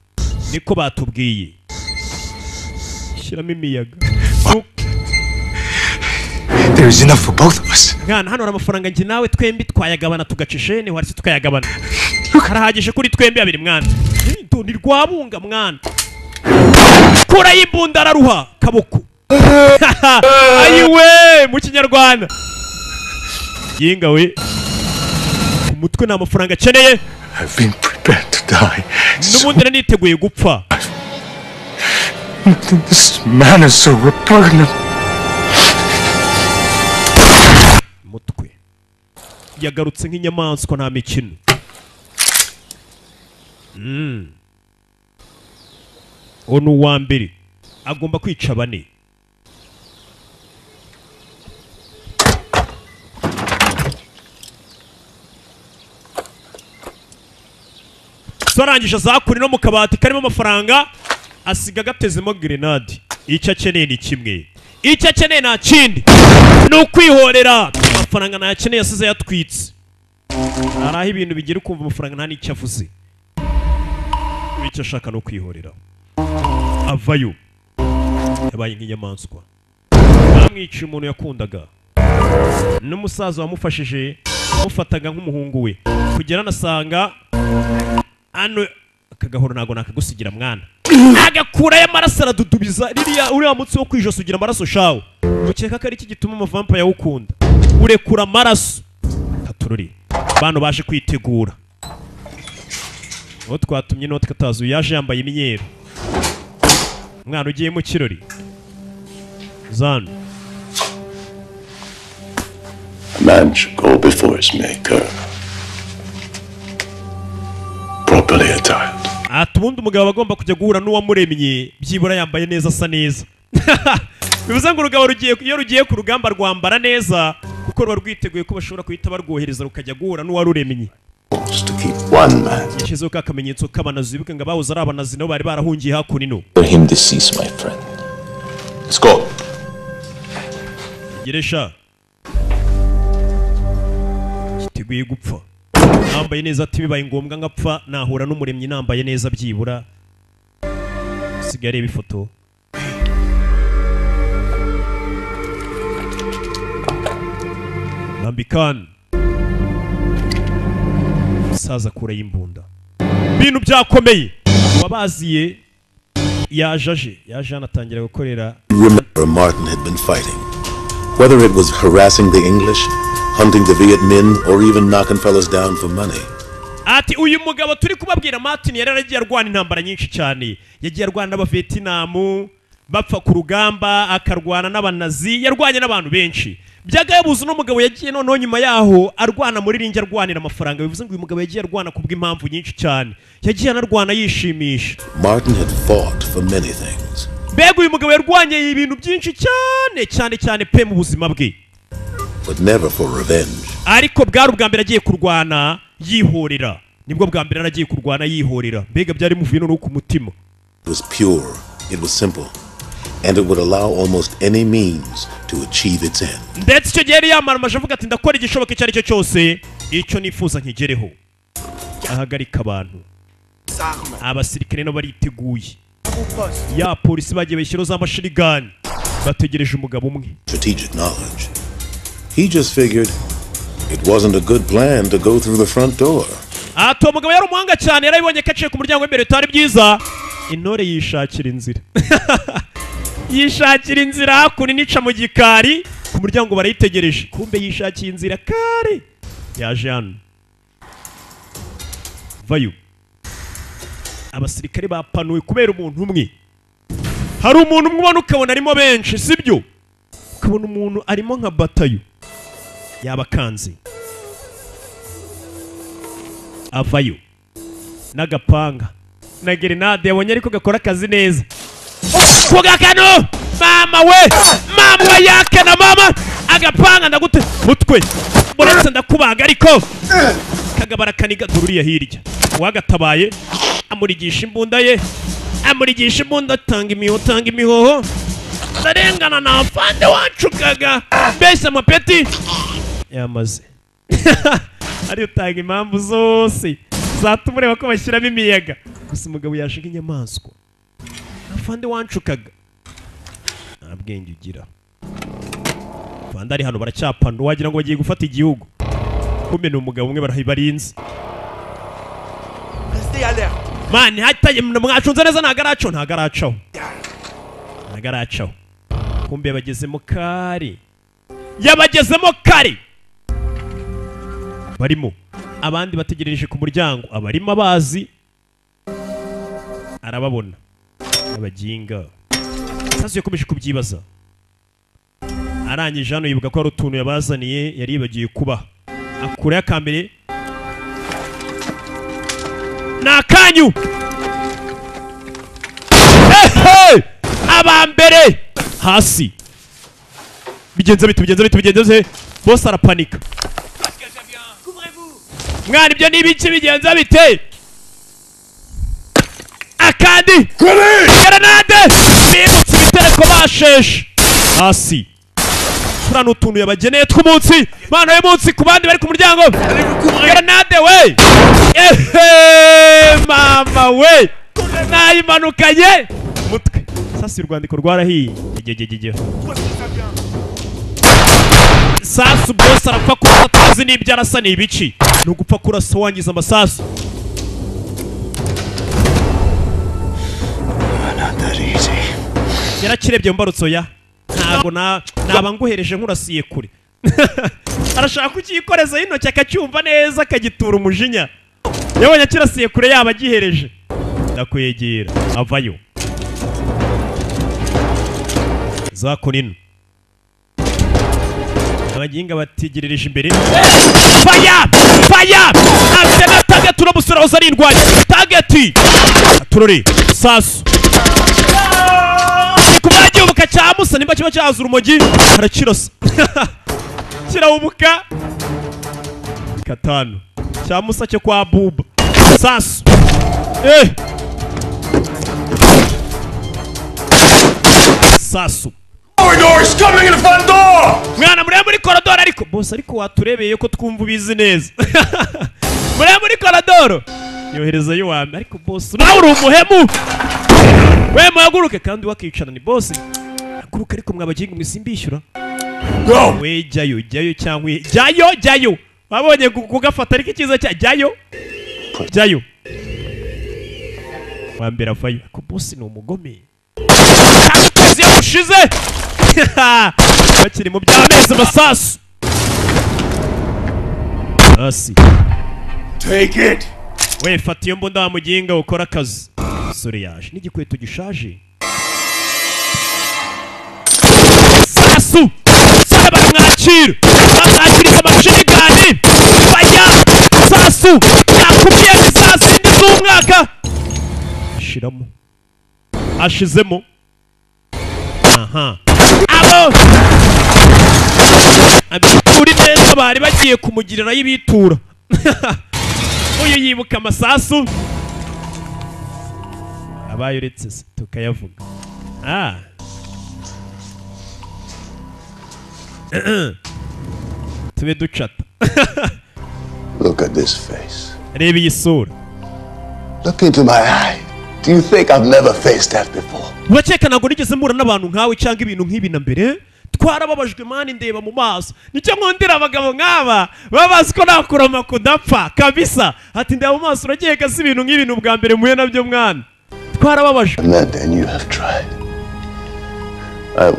Niko batubwiye. Shiramo imiyaga. There is enough for both of us. Ngana hano amafaranga ngi nawe twembi twayagabana tugacishene warisi tukayagabana. Karahagije kuri twembi abiri mwana. Ndo ni rwabunga mwana. Kura yimbunda araruha kaboko. Ayiwe mu kinyarwanda. Yinga we. Umutwe na amafaranga akeneye. I've been prepared to die. Nubundi naniteguye gupfa. This man is so repugnant. Mutwe. Yagarutse nk'inyamaswa nta mikino. Onu wa mbere agomba kwica bane. Sarangije zakuri no mu kabati karimo amafaranga asiga gatezemo grenade. Icyo akeneye ni kimwe. Icyo akeneye nta kindi. No kwihorera. Amafaranga nayakeneye asize yatwitse. Araho ibintu bigira ukumva amafaranga nta n'icyo avuze. Icyo ashaka no kwihorera. Avayo. Yabaye nk'inyamaswa. Bamwiciye umuntu yakundaga. N'umusaza wamufashije amufataga nk'umuhungu we. Kugera nasanga ano akagahoro nago nakagusigira mwana. Agakura y'amaraso aradudubiza ririya uriya mutsi wo kwijosa ugira amaraso shawo. Ukeka ko ari iki gituma amavampa yawukunda. Urekura amaraso. Katururi. Bano baje kwitegura. Uwo twatumye no tukatazu yaje yambaye imyeru. Mwana ugiye mu kirori. Zan. A man should go before his maker. Properly attired. Atubundi umugabo agomba kujya guhura n'uwamuremye byibura yambaye neza asa neza. bivuze ngo urugabo iyo rugiye ku rugamba rwambara neza kuko ruba rwiteguye ko bashobora kuhita barwohereza rukajya guhura n'uwaruremye. Yashyizeho ka kamenyetso k'abanazi, bibuke ngo abahoze ari abanazi nabo bari barahungiye hakuno. Him deceased, my friend. Let's go. Geresha. Kiteguye gupfa. Nambaye neza ati bibaye ngombwa ngapfa nahura n'umuremyi nambaye neza byibura. Sigare bifoto. Nambikan. Saza kure y'imbunda. Bintu byakomeye. Wabaziye yaje anatangira gukorera. Remember, Martin had been fighting. Whether it was harassing the English, hunting the Viet Minh, or even knocking fellas down for money. Ati uyu mugabo turi kubabwira Martin yaragiye arwana intambara nyinshi cyane. Yagiye arwana n'Abavietnamu, bapfa ku rugamba, akarwana n'abanazi, yarwanye n'abantu benshi. Byagabuze no mugabo yagiye noneho nyuma yaho arwana muri ringe arwanira amafaranga. Bivuze ngo uyu mugabo yagiye arwana kubw'impamvu nyinshi cyane. Yagiye anarwana yishimisha. Martin had fought for many things. Bega uyu mugabo yarwanye ibintu byinshi cyane pe mu buzima bwe. But never for revenge. Ariko bwari ubwa mbere agiye kurwana yihorera. Nibwo bwa mbere aragiye kurwana yihorera. Mbega byari muvuye no ku mutima. It was pure, it was simple, and it would allow almost any means to achieve its end. Ndetse icyo gihe yari yamaramaje avuga ati ndakora igishoboka icyo ari cyo cyose icyo nifuza nkigereho. Ahagarika abantu. Abasirikare no bariteguye. Ya polisi bagiye bashyira za mashirigani bategereje umugabo umwe. Strategic knowledge. He just figured it wasn't a good plan to go through the front door. Ato mugabo yari umuhanga cyane, yarabibonye kaciye ku muryango w'imbere bitari byiza. Intore yishakira inzira. Yishakira inzira kuri nica mu gikari ku muryango barayitegereje. Kumbe yishakiye inzira kare. Yaje hano. Vayo. Abasirikare bapanuwe kubera umuntu umwe. Hari umuntu umwe ubona ukabona arimo benshi, sibyo? Ukabona umuntu arimo nka batayo. Yabakanze. Avayo. N'agapanga. Na grenade yabonye ariko gakora akazi neza. Kuga kano! Mama we! Mama yake na mama! Agapanga ndagute mutwe. Buretse ndakubaga ariko kagabara kaniga dururiya hirya. Wagatabaye amurigisha imbunda ye. Amurigisha imbunda tanga imihoho. Ndarengana na afande wacu kaga. Mbese amapeti yamaze. Ari utanga impamvu zose zatumureba ko bashyiramo imiyaga. Gusa umugabo yashiga inyamaswa. Afande wancukaga. Nta bwenge ugira. Afande ari hano baracyapanda wagira ngo bagiye gufata igihugu. Kumbe ni umugabo umwe barahibarinze. Mani hataye mwacunze neza ntagaracaho. Kumbe yabagezemo kare. Yabagezemo kare. Barimo abandi bategereje ku muryango, abarimo abazi arababona abaginga. Sasa yakomeje kubyibaza. Arangije hano yibuka ko ari utuntu yabazaniye yari yibagiye kuba. Akura akambere nakanyu. Abambere hasi. Bigenze bite. Boss arapanika. Mwana ibyo nibiki bigenza bite? Akandi grenade bimutse ibitereko basheshe hasi. Turano utuntu yabageneye tw'umunsi mana y'umunsi ku bandi bari ku muryango. Grenade we mama we nayimanukanye mutwe. Sasa urwandiko rwarahiye. Sasu boss arapfa kurasa atazi n'ibyo arasa n'ibiki. Nugupfa kurasa wangiza amasasu. Yarakirebye mbarutso ya. Ntago naba nguhereje nkurasiye kure. Arashaka kukikoreza intoki akacyumva neza akagitura umujinya. Yabonye akirasiye kure yaba agihereje. Ndakwegera avayo. Zakonino. Abaginga bategerereje imbere. Fire! Afite target turamusura hose arindwanya. Target. Turore. Sasu. Kumage kibuka cya Musa nimba kiba cyazura urumogi arakirasa kirawubuka katanu cya Musa cyo kwa Buba sasu sasu Corridor's coming in the front door! mwana muri muri koridoro ariko boss ariko waturebeye ko twumva ubizi neza muri koridoro yohereza yo wambe ariko boss nawe uri umuhemu we muhaguruke kandi wakicana ni boss haguruka ariko mwabaginga mwisimbishyura we jayo cyangwa jayo wabonye kugafata ariko ikiza cya jayo wambera vayo ko boss ni umugome kazi yashize bakiri mu byamezi masasu asi Take it! we fata iyo mbunda wa muginga ukora akazi sore yaje n'igikweto gishaje sasu sore baramwakira bamwakiriza amashini gani bajya sasu yakubwiye bizazindi z'umwaka ashizemo aha abo abituri neza bari bagiye kumugirira yibitura uyu yibuka amasasu abayuretse tukayavuga tube ducata Look at this face. reba iyi sura Look into my eye. Do you think I've never faced that before? urakeka ntabwo nigeze mpura n'abantu nkawe cyangwa ibintu nk'ibi na mbere twarababajwe mani ndeba mu maso nicyo nkundira abagabo nk'aba babazi ko nakurama kudapfa kabisa ati ndeba mu maso uragiye gasi ibintu nk'ibintu bwa mbere muye nabyo mwana twarababajwe And you have tried. I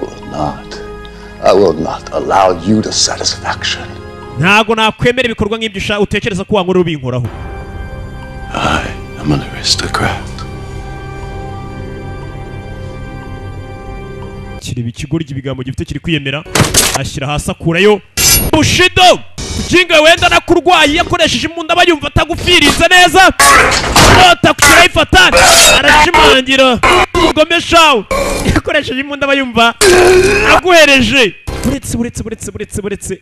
will not allow you the satisfaction. ntago nakwemera ibikorwa nk'ibyo utekereza ko wankora ubinkoraho. I am an aristocrat. kireba ikigoryi ibigambo gifite kiri kwiyemera ashyira hasi akurayo Bushido jinga wenda nakurwaye yakoresheje imbunda bayumva atagufirize neza nota kukira ifatana arashimangira ngomeshawe yakoresheje imbunda bayumva aguhereje buretse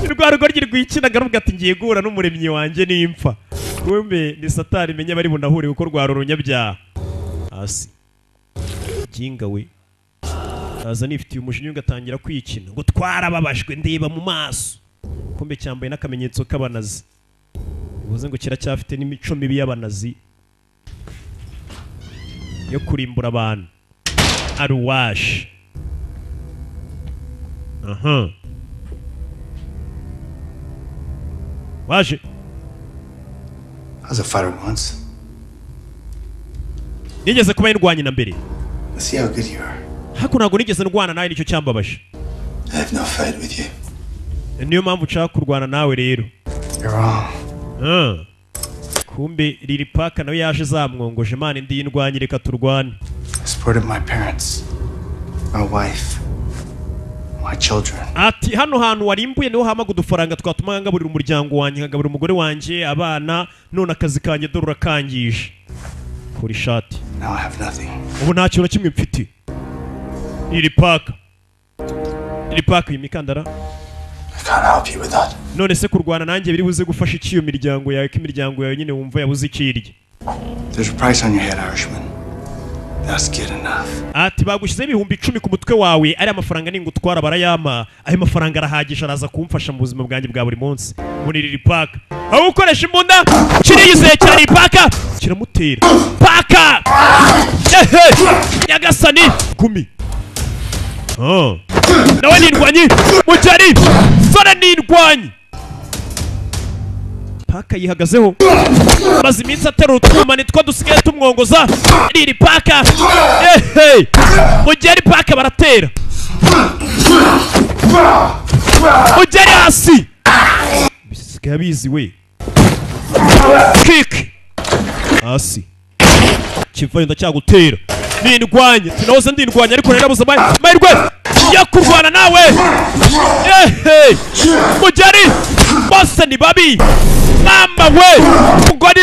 irwarugo ryirwikinaga ruvuga ati ngiye guhura n'umuremyi wanjye n'impfa kumbe ni satani menye bari bunahure uko rwaro runyabyaha hasi jinga we aza nifitiye umujinya ugatangira kwikina ngo twarababajwe ndeba mu maso kumbe cyambaye n'akamenyetso k'abanazi bivuze ngo kiracyafite n'imico mibi y'abanazi yo kurimbura abantu aruwash waje I was a fighter once. nigeze kuba indwanye na mbere. Let's see how good you are. Hako ntabwo nigeze ndwana nawe nicyo cyambabaje. I have no fight with you. Niyo mpamvu nshaka kurwana nawe rero. You're wrong. Kumbe Lil Pac nawe yaje zamwongoje Imana ndi indwanye reka turwane. I supported my parents, my wife, my children. Ati hano hantu warimbuye niho hamaga udufaranga twatuma ngaburira umuryango wanjye nkagaburira umugore wanjye abana none akazi kanjye dore urakangije. Kuri shati. Now I have nothing. Ubu nta kintu kimwe mfite. Lil Pac imikandara. I can't help you with that. None se kurwana nanjye biri buze gufasha iki iyo miryango yawe k'imiryango yawe nyine wumva yabuze ikirye. There's a price on your head, Irishman. That's good enough. Ati bagushize ibihumbi 10 ku mutwe wawe ari amafaranga ningutwara barayama ayo mafaranga arahagije araza kumfasha mu buzima bwanjye bwa buri munsi. Muri Lil Pac aho ukoresha imbunda kiriyizeye cyane Lil Pac kiramutera Pac Nyagasani gumi nawe nindwanyi mujari sore nindwanyi Pac yihagazeho maze iminsi atera utwuma nitwo dusigaye tumwongoza Lil Pac mujari Pac baratera mujari hasi bisigaye bizi we kick hasi kivayo ndacyagutera nindwanye tinahoze ndindwanye ariko narabuze mahirwe yo kurwana nawe mujari bose ni babi mama we mugori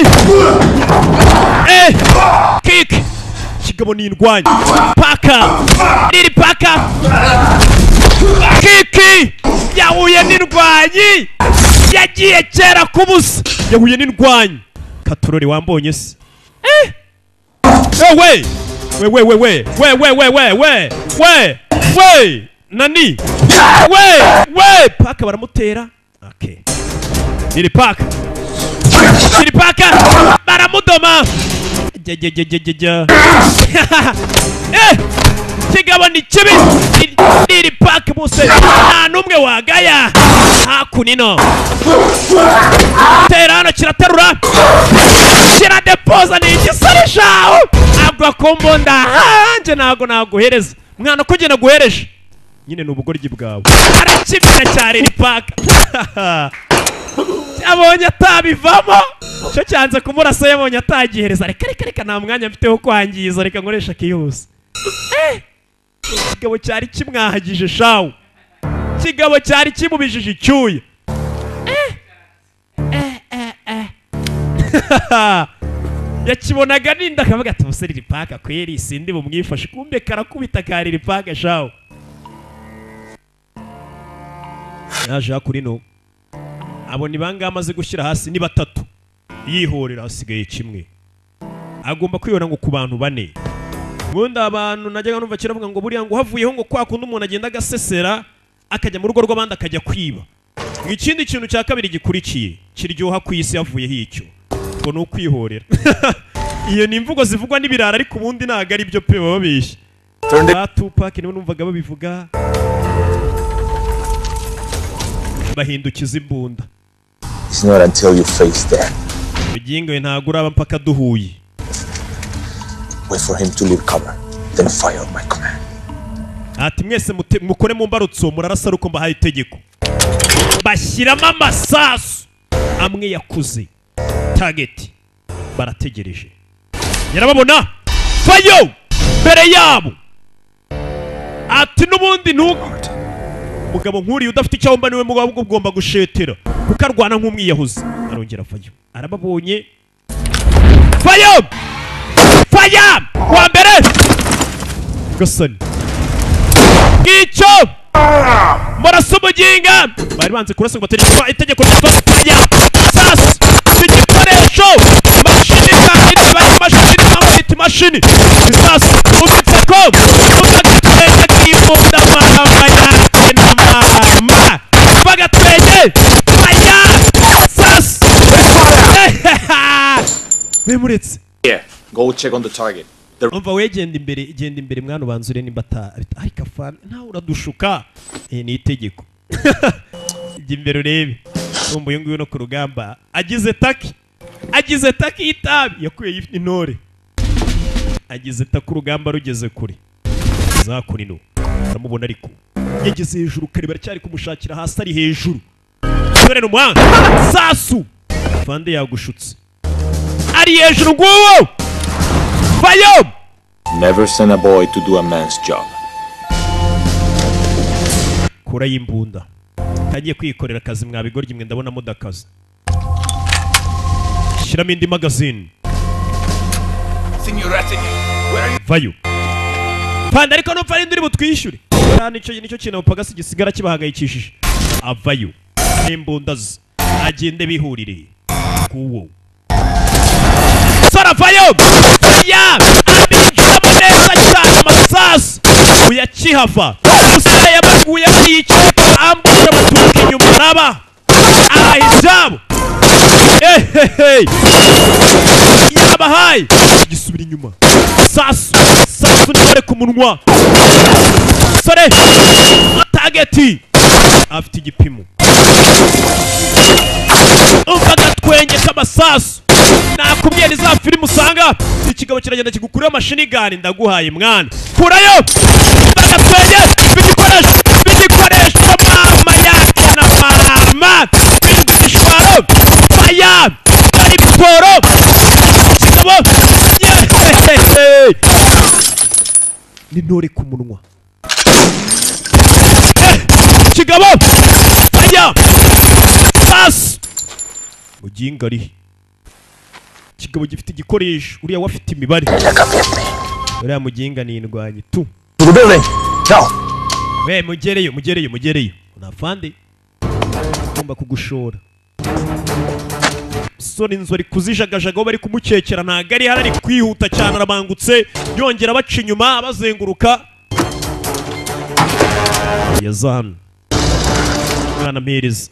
kick kigabo ni indwanyi paka riri paka kiki yahuye n'indwanyi yagiye kera kubusa yahuye n'indwanyi katurori wambonye se we nani we paka baramutera okay riri paka baramudoma kigabo ni kibi riri paka bose nta numwe wagaya hakunino tera hano kiraterura kiradepoza ni igisarishaho agwa kumbunda hanje nago naguhereza mwana ko gena guhereje nyine n'ubugoryi bwawe arakibira cyari riri paka abonye atabivamo cyo cyanze kumurasa yabonye atagihereza reka nta mwanya mfite wo kwangiza reka nkoresha kiyose kigabo cyari kimwahagije shawo kigabo cyari kimubijije icyuya yakibonaga ninda akavuga ati ubuse riri paka kweri sindi bumwifashe kumbe karakubita ka riri paka shawo yaje hakurino abo ni banga amaze gushyira hasi ni batatu yihorera hasigaye kimwe agomba kwiyora ngo ku bantu bane Ngunda abantu najyaga numva kiravuga ngo buriya ngo havuyeho ngo kwa kundi umuntu agenda agasesera akajya mu rugo rw'abandi akajya kwiba. Ikindi kintu cya kabiri gikurikiye kiryoha ku isi yavuyeho icyo ngo no kwihorera. Iyo ni imvugo zivugwa n'ibirara ariko ubundi ntago ari byo pe bababeshye. Tupac niwe numvaga babivuga bahindukiza imbunda. It's not until you face that. Bigingo ntago uraba mpaka duhuye. Wait for him to leave cover, then fire my command. Ati mwese mukore mu mbarutso murarasa ruko mbahaye itegeko. Bashyiramo amasasu amwe yakuze. Target barategereje. Yarababona fayo mbere yabo. Ati nubundi ntuguta. Mugabo nkuri udafite icyomba niwe mugabo ugomba gushetera. Kukarwana nk'umwiyahuzi. Arongera fayo. Arababonye. Fayo! Fire! Wa mbere! Gasani. Icyo! Murasumuginga! Bari banze kurasa ngo bategeko itegeko ryo fire! Sas! Igikoresho! Mashini kandi bari mashini n'amahiti mashini. Sas! Ubitseko! Ugatwenge kibunda mama yake na mama. Bagatwenge! Fire! Sas! Memuretse. Yeah. Go check on the target. Umva we genda imbere mwana ubanzure nimba ariko afana nta uradushuka ni itegeko. Imbere urebe umva uyu nguyu no ku rugamba agize taki itabi yakuye intore agize taki urugamba rugeze kure zakurino uramubona ariko yageze hejuru kareba cyari kumushakira hasi ari hejuru dore n'umwanga sasu fande yagushutse ari hejuru nguwo Fayo! Never send a boy to do a man's job. Kura y'imbunda. Kagiye kwikorera akazi mwabigoryi mwe ndabona mudakaza. Shiramo indi magazine. Fayo. Panda ariko no pfa ndiri butwishyure. Nicyo kintu pagasi gisigara kibahangayikishije. Avayo. N'imbunda agende bihurire. Kuwo. Sora fayo! Ya! Abinjiramo neza cyane amasasu! Uyakihava! Umusore yabaguye yicaye ambusha muturuka inyuma araba! Ahijabo! Yabahaye! Gisubira inyuma! Sasu nibare ku munwa! Sore! Targeti! Afite igipimo! Umva gatwenge k'amasasu! Nakubwiye ni za filime usanga ikigabo kiragenda kigukurira amashini gani ndaguhaye mwana kurayo bagatwenge bigikoresho mama yake na mama bigishwaro faya bari bitoro kigabo ni ntore ku munwa kigabo faya bas mugingari kigabo gifite igikoresho uriya wafite imibare uriya muginga ni indwanyi tu we mugereyo unafande ugomba kugushora sore inzu ari kuzijagajagaho bari kumukekera ntago ari hari kwihuta cyane arabangutse yongera baca inyuma bazenguruka yazana mwana mpereza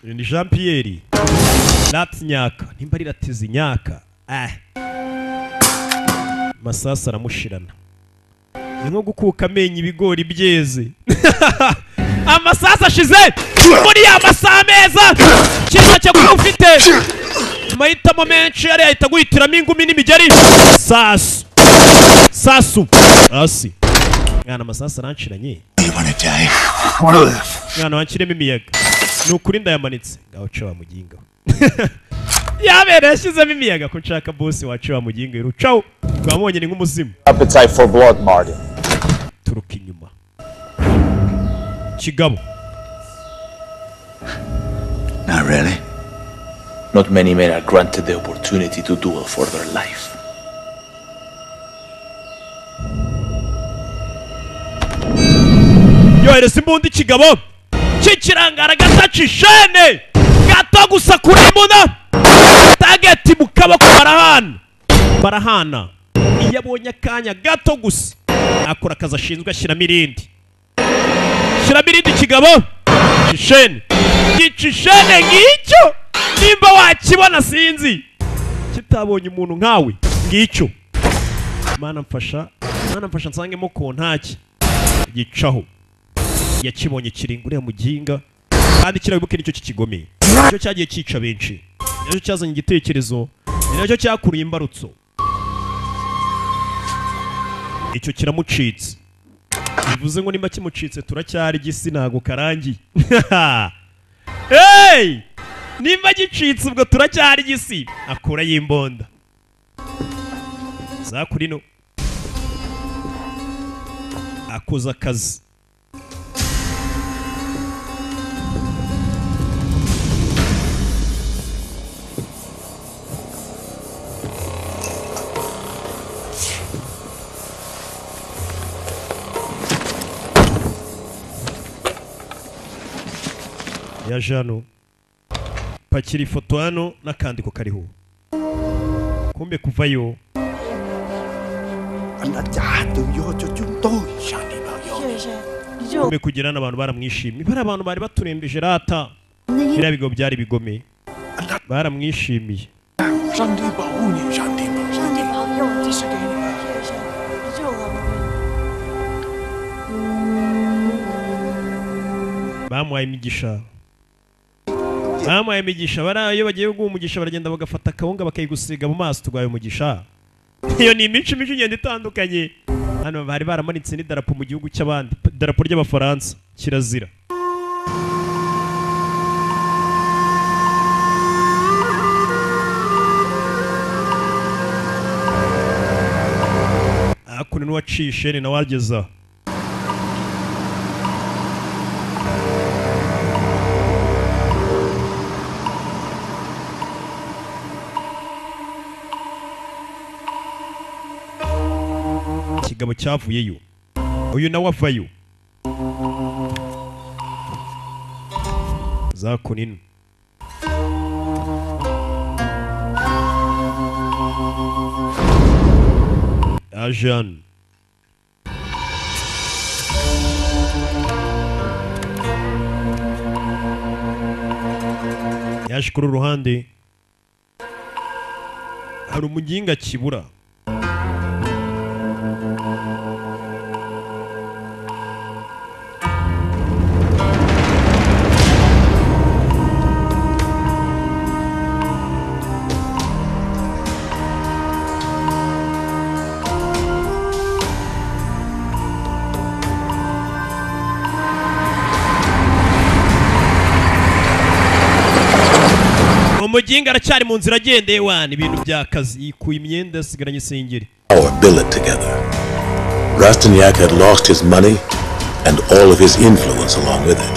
ni Jean Pierre Ratnyaka nimba ari Ratizi Nyaka masasa aramushirana ni nko gukuka amenyo ibigori byeze amasasa ashize muri ya masaha meza kintu cyo ufite mahitamo menshi yari ahita guhitiramo ingumi n'imigeri sasu asi mwana amasasa aranshiranye mwana wankiremo imiyaga nukuri ndayamanitse ngaho cewa muginga yabere yashizemo imiyaga ko nshaka boss wacu wa muginga rucaho twamubonye ni nk'umuzimu Appetite for blood, Martin. turuka inyuma kigabo Not really. Not many men are granted the opportunity to duel for their life. yohereza imbundi kigabo kikirangara gatacishene gato gusa kuri imbunda target mu kaboko barahana iyo abonye akanya gato gusa akora akazi ashinzwe ashyiramo irindi kigabo kishene ngicyo nimba wakibona sinzi kitabonye umuntu nkawe ngicyo mana mfasha nsangemo ko ntaki gicaho yakibonye kiringa uriya muginga kandi kirabibuke nicyo kikigomeye nicyo cyagiye cyica benshi nicyo cyazanye igitekerezo nicyo cyakuruye imbarutso icyo kiramucitse bivuze ngo nimba kimucitse turacyari gisi ntago karangiye hey nimba gicitse ubwo turacyari gisi akura y'imbonda zakurino akoza akazi ya jano pakira ifoto hano n'akandiko kariho kumbe kuvayo kumbe kugira n'abantu baramwishimye bari abantu bari baturembeje rata biriya bigo byari bigomeye baramwishimiye bamuhaye imigisha barayo bagiye guha umugisha baragenda bagafata akawunga bakayigusiga mu maso tugwaye umugisha iyo ni imico igenda itandukanye hano bari baramanitse n'idarapo mu gihugu cy'abandi idarapo ry'abafaransa kirazira hakuno n'uwacishe ni nawe ageza ikigabo cyavuyeyo uyu nawe avayo zakunino Ajan yaje kuri uruhande hari umuginga kibura umuginga aracyari mu nzira agendeye wana ibintu by'akazi yikuye imyenda asigaranye isengeri. Our billet together. Rastignac had lost his money and all of his influence along with it.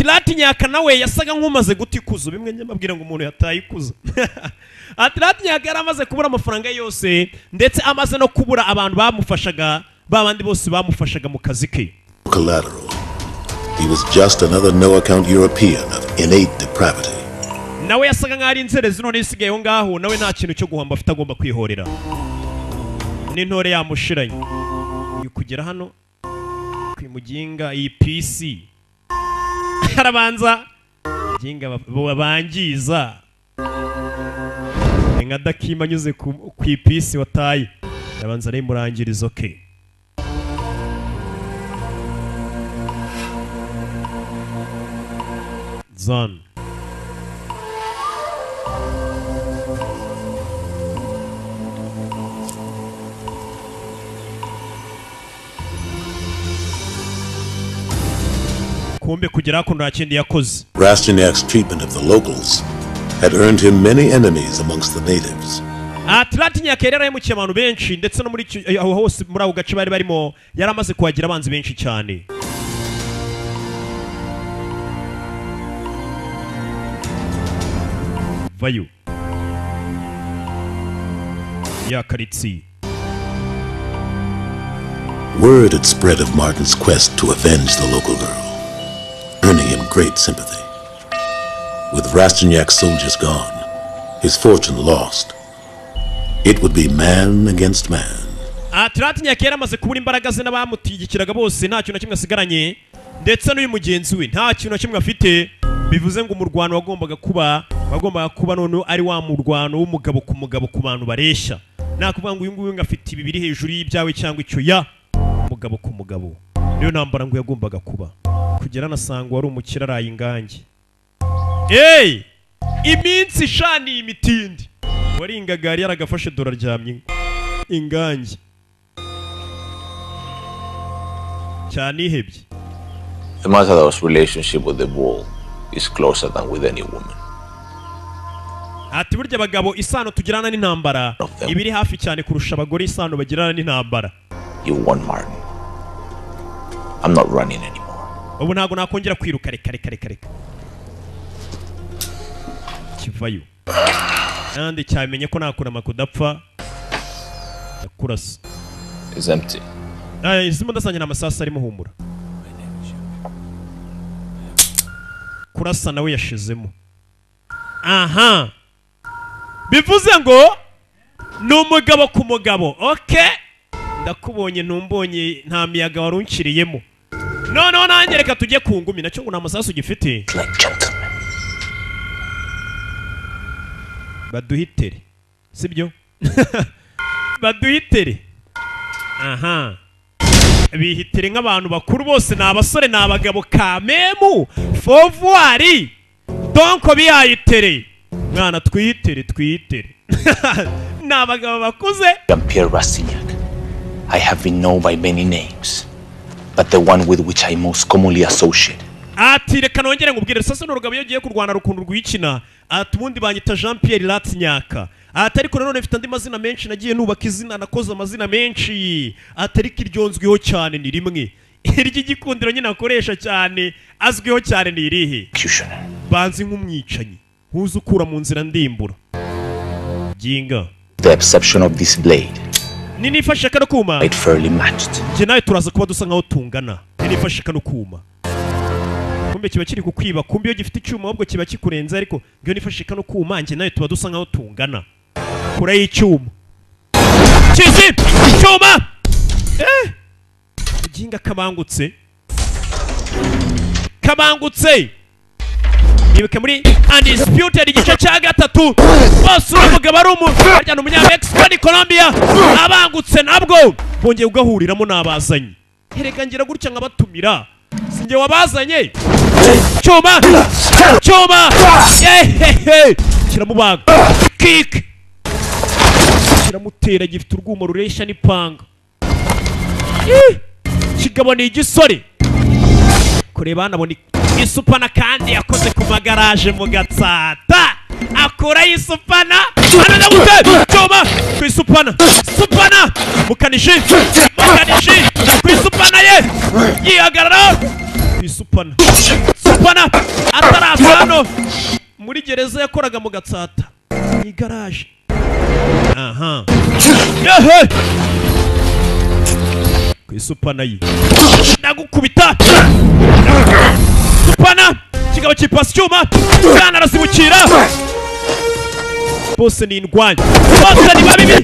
ati Latinyaka nawe yasaga nk'umaze gutikuza bimwe nyamabwira ngo umuntu yatayikuza ati Latinyaka yaramaze kubura amafaranga yose ndetse amaze no kubura abantu bamufashaga babandi bose bamufashaga mu kazi ke. Collateral. He was just another no-account European of innate depravity. Nawe yasaga nk'ari inzerezi none isigaye ngaho nawe nta kintu cyo guhamba afite agomba kwihorera. N'intore yamushiranye. Kugera hano kwimuginga iyi PC. Harabanza jinga babangiza. Nka dakima nyuze ku PC wataye. Harabanza ari murangirizo ke. Zone. Kumbe kugera ko nta kindi yakoze. Rastignac's treatment of the locals had earned him many enemies amongst the natives. Latinyaka yari yarahemukiye abantu benshi ndetse no muri aho hose muri ako gace bari barimo yaramaze kuhagira abanzi benshi cyane. Vayo ya Karitsi. Word had spread of Martin's quest to avenge the local girl, earning him great sympathy. With Rastignac's soldiers gone, his fortune lost, it would be man against man. Latinyaka yaramaze kubura imbaraga ze n'abamutigikiraga bose nta kintu na kimwe asigaranye ndetse n'uyu mugenzi we nta kintu na kimwe afite. Bivuze ngo umurwano wagombaga kuba none ari wa murwano w'umugabo ku bantu bareshya. Nakuvuga ngo uyu nguyu ngafite ibibiri hejuru y'ibyawe cyangwa icyo ya umugabo ku mugabo. Niyo ntambara ngo yagombaga kuba. Kugera nasanga wari umukira araye ingange. Iminsi shani imitindi. Wari ingagari yaragafashe dora ryamye ingange. Cyane ihebye. The Matador's relationship with the bull is closer than with any woman. Ati burya abagabo isano tugirana n'intambara ibiri hafi cyane kurusha abagore isano bagirana n'intambara. You won, Martin. I'm not running anymore. Ubu ntago nakongera kwiruka reka. Kivayo. Nandi cyamenye ko nakurama kudapfa. Yakurasa. It's empty. Izimo ndasanye n'amasasa arimo humura. Kurasa nawe yashizemo. Aha. Bivuze ngo n'umugabo ku mugabo. Okay. Ndakubonye ntumbonye nta miyaga warunkiriyemo. No nanjye reka tujye ku ngumi nacyo ngo n'amasasu gifite. Baduhitere. Sibyo? Baduhitere. Aha. Bihitere nk'abantu bakuru bose n'abasore n'abagabo kamemu fovuari donko bihayitere mwana twihitere n'abagabo bakuze. Jean-Pierre Rastignac. I have been known by many names, but the one with which I most commonly associate. Ati reka nongere ngubwire sasa n'urugabo iyo giye kurwana rukundo rw'ikina ati ubundi banyita Jean-Pierre Rastignac. Atari ko none mfite andi mazina menshi nagiye nubaka izina nakoze amazina menshi atari kiryonzweho cyane ni rimwe iryo gikundiro nyine akoresha cyane azwiho cyane ni irihe banzi nk'umwicanyi huza ukura mu nzira ndimbura ginga. The perception of this blade nifashe kano kuma it fairly matched. Je nawe turaza kuba dusa nkaho tungana nifashe kano kuma kumbe kiba kiri kukwiba kumbe iyo gifite icyuma ahubwo kiba kikurenza ariko ngiyo nifashe kano kuma nje nawe tuba dusa nkaho tungana kure y'icyuma kizi icyuma ginga kabangutse nibuke muri Undisputed igice cya gatatu bose umugabo ari umujyana umunyamexico ni Colombia abangutse nabwo bongeye ugahuriramo n'abazanye hereka ngira gutya nkabatumira singe wabazanye cyuma kiramubaga kick kiramutera gifite urwuma rureshya n'ipanga kigabo ni igisore kureba nabona isupana kandi yakoze ku magaraje mu Gatsata akora isupana anada gute cyoma ku isupana mukanishi ku isupana ye yihagarara ku isupana supana ataraza hano muri gereza yakoraga mu Gatsata mu igaraje. Aha yehe ku supana yi ndagukubita supana kigabo cyipasi cyuma kana arasibukira bose ni indwanya bose ni babibi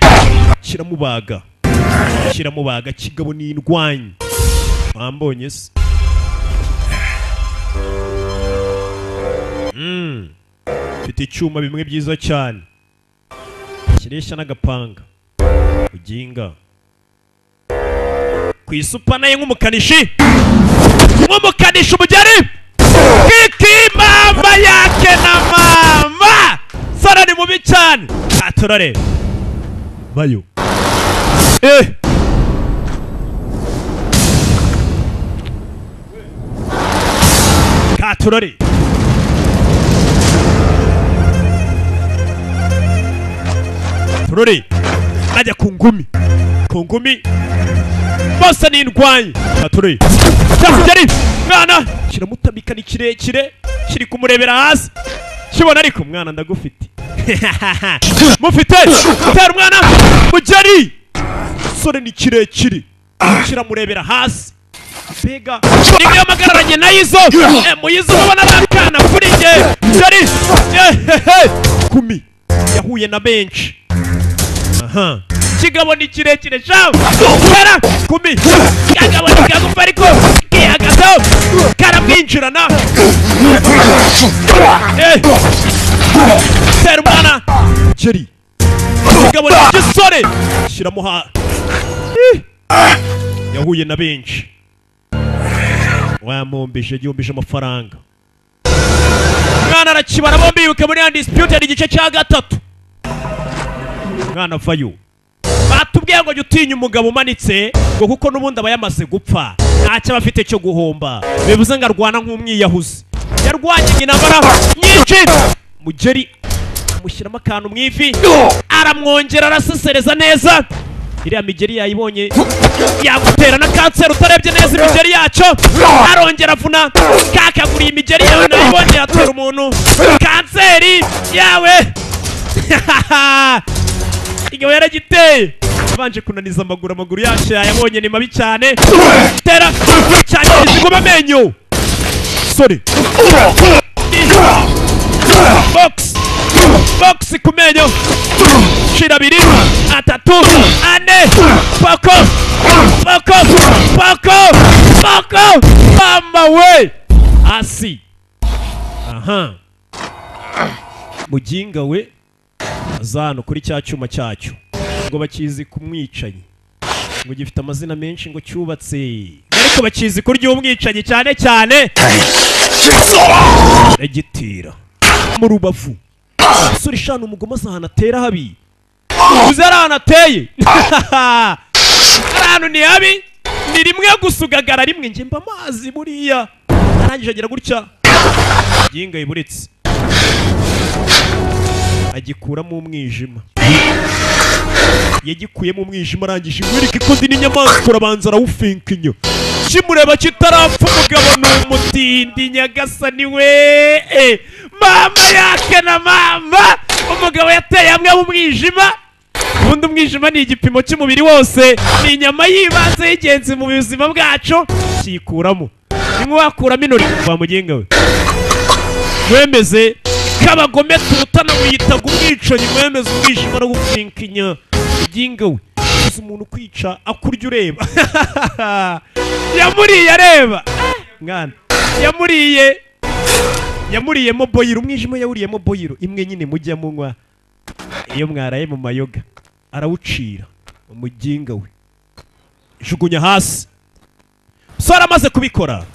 kiramubaga kigabo ni indwanya bambonye se mfite icyuma bimwe byiza cyane kiresha n'agapanga uginga ku isupana ye nk'umukanishi umugeri kiki mama yake na mama sara ni mubi cyane aturare bayo katurare turore ajya ku ngumi bose ni indwanyi katurare cyangeri mwana kiramutamika ni kirekire kiri kumurebera hasi kibona ariko mwana ndagufite mufite tera umwana mugeri sore ni kirekire kiramurebera hasi bega niyo magararanye nayizo muyizo ubona nakana kuri nge mugeri kumi yahuye na benshi aha kigabo ni kirekire shaw tera kumi kagabo ni kagufa ariko kihagazeho karamwinjirana tera umwana keri kigabo ni gisore shiramuha yahuye na benshi wamumbije gihumbi amafaranga mwana arakibara bombi yuke muri undisputed igice cya gatatu mwana vayo batubwiye ngo utinya umugabo umanitse ngo kuko nubundi aba yamaze gupfa ntacyo bafite cyo guhomba bivuze ngo arwana nk'umwiyahuzi yarwanye intambara nyinshi mugeri amushyiramo akantu mu ivi aramwongera arasesereza neza iriya migeri yayibonye yagutera na kanseri utarebye neza imigeri yacyo arongera avuna kakaguriye imigeri yawe nayibonye yatera umuntu kanseri yawe ingabo yaragiteye abanje kunaniza amaguru yacu yayabonye ni mabi cyane tera cyane izigoma amenyo sorry box ku menyo shira abiri atatu ane poko mama we asi aha muginga we azano kuri cya cyuma cyacyo ngo bakizi kumwicanyi ngo gifite amazina menshi ngo cyubatse ariko bakizi kurya umwicanyi cyane regitira mu rubavu suri shana umugoma zahana atera habi uzarana ateye arano ni habi ni rimwe gusugagara rimwe nge mba amazi buriya arangije agira gutya ginga iburetse agikuramo umwijima yagikuyemo umwijima arangije imwereke ko ndi n'inyamaswa urabanza arawufinkinya kimureba kitarapfa umugabo ni umutindi nyagasani we mama yake na mama umugabo yateye hamwe mu mwijima ubundi umwijima ni igipimo cy'umubiri wose ni inyama y'ibanze y'ingenzi mu buzima bwacu kiyikuramo ni nk'uwakuramo inori kwa mugenga we mwemeze kabagome turutana wiyitaga umwicanyi mwemeze umwijima no gufinkinya mugenga we uzi umuntu kwica akurya ureba yamuriye areba mwana yamuriyemo boyiro umwijima yawuriyemo boyiro imwe nyine mujya munywa iyo mwaraye mu mayoga arawucira umuginga we jugunya hasi sora amaze kubikora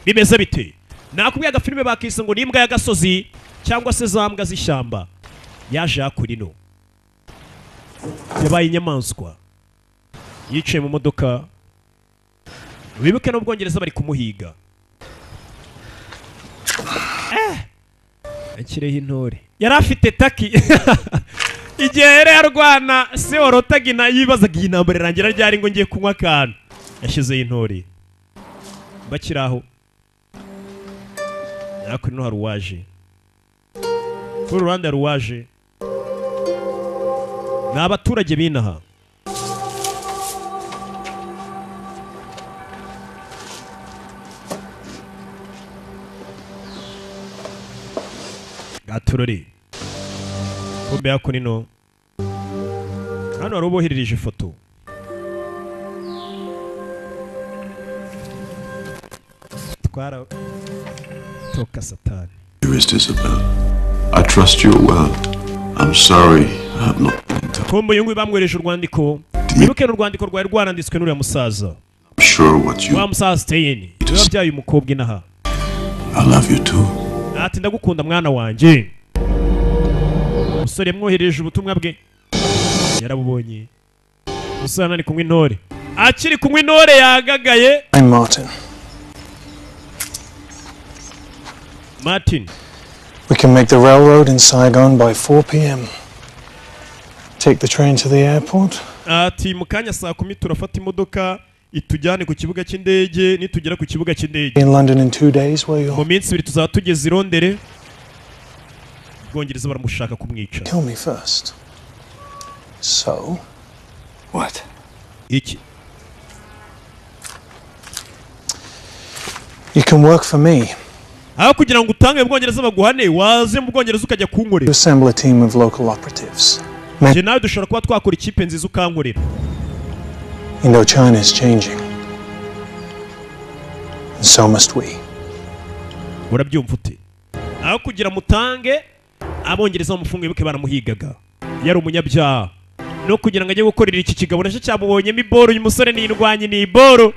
bimeze bite nakubwiye agafilime bakise ngo n'imbwa y'agasozi cyangwa se za mbwa z'ishyamba yaje hakurino yabaye inyamaswa yicaye mu modoka wibuke n'ubwongereza bari kumuhiga akireho intore yari afite taki igihe yari yarwana se warotagina yibazaga iyi ntambara irangira ryari ngo ngiye kunywa akantu yashyizeho intore bakiraho ariko no haruwaje kuri Rwanda ruwaje n'abaturage binaha gaturori kumbe yako nino hano waruboherereje ifoto twara toka satani. Dearest Isabel, I trust your word. I'm sorry I have not been in touch. Kumbe yungu bamwereje urwandiko nibuke n'urwandiko rwari rwaranditswe n'uriya musaza. I'm sure what you wa musaza Stein yabyaye umukobwa inaha. I love you too. Ati ndagukunda mwana wanje. Musore mwohereje ubutumwa bwe yarabubonye. Musana ari kumwe intore akiri kumwe intore yagagaye. I'm Martin. Martin, We can make the railroad in Saigon by 4 p.m. Take the train to the airport. ati mukanya saa 10 turafata imodoka itujyane ku kibuga cy'indege nitugera ku kibuga cy'indege. In London in 2 days, will you? Mu minsi 2 tuzaba tugeze i Londres. Bwongereza baramushaka kumwica. Kill me first. So? What? Iki? You can work for me. Aho kugira ngo utange Bwongereza baguhane waze mu Bwongereza ukajya You kunkorera. assemble a team of local operatives. Je nawe dushobora kuba twakora ikipe nziza ukankorera. Indochina is changing. And so must we. Urabyumva ute? Aho kugira mutange Abongereza bamufunge buke baramuhigaga. Yari umunyabyaha. No kugira ngo ajye gukorera iki kigabo nacyo cyamubonyemo iboro uyu musore ni indwanyi ni iboro.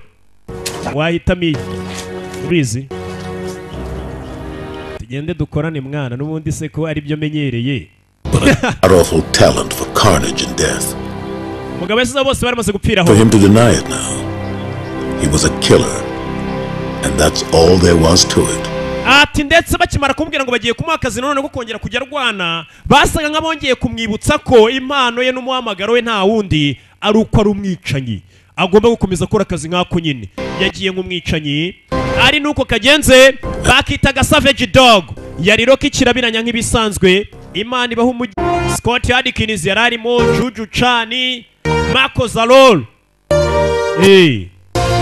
Wahitamo urizi? Tugende dukorane mwana n'ubundi se ko ari byo menyereye. An awful talent for carnage and death. Mugabo yasize bose baramaze gupfira For aho. him to deny it now, he was a killer, and that's all there was to it. Ati ndetse bakimara kumubwira ngo bagiye kumuha akazi none ko kongera kujya rwana basaga nk'abongeye kumwibutsa ko impano ye n'umuhamagaro we nta wundi ari uko ari umwicanyi agomba gukomeza akora akazi nk'ako nyine yagiye nk'umwicanyi ari nuko kagenze bakitaga Savage Dog yari roki kirabiranya nk'ibisanzwe Imana ibaho umujyi Scott Adkins yari arimo Juju Chani Marco Zalol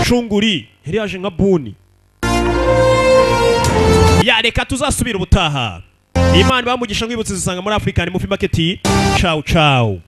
Chunguri yari yaje nka Buni ya reka tuzasubira ubutaha Imana bamugisha nk'ibutse zisanga muri African Movie Market. Ciao ciao.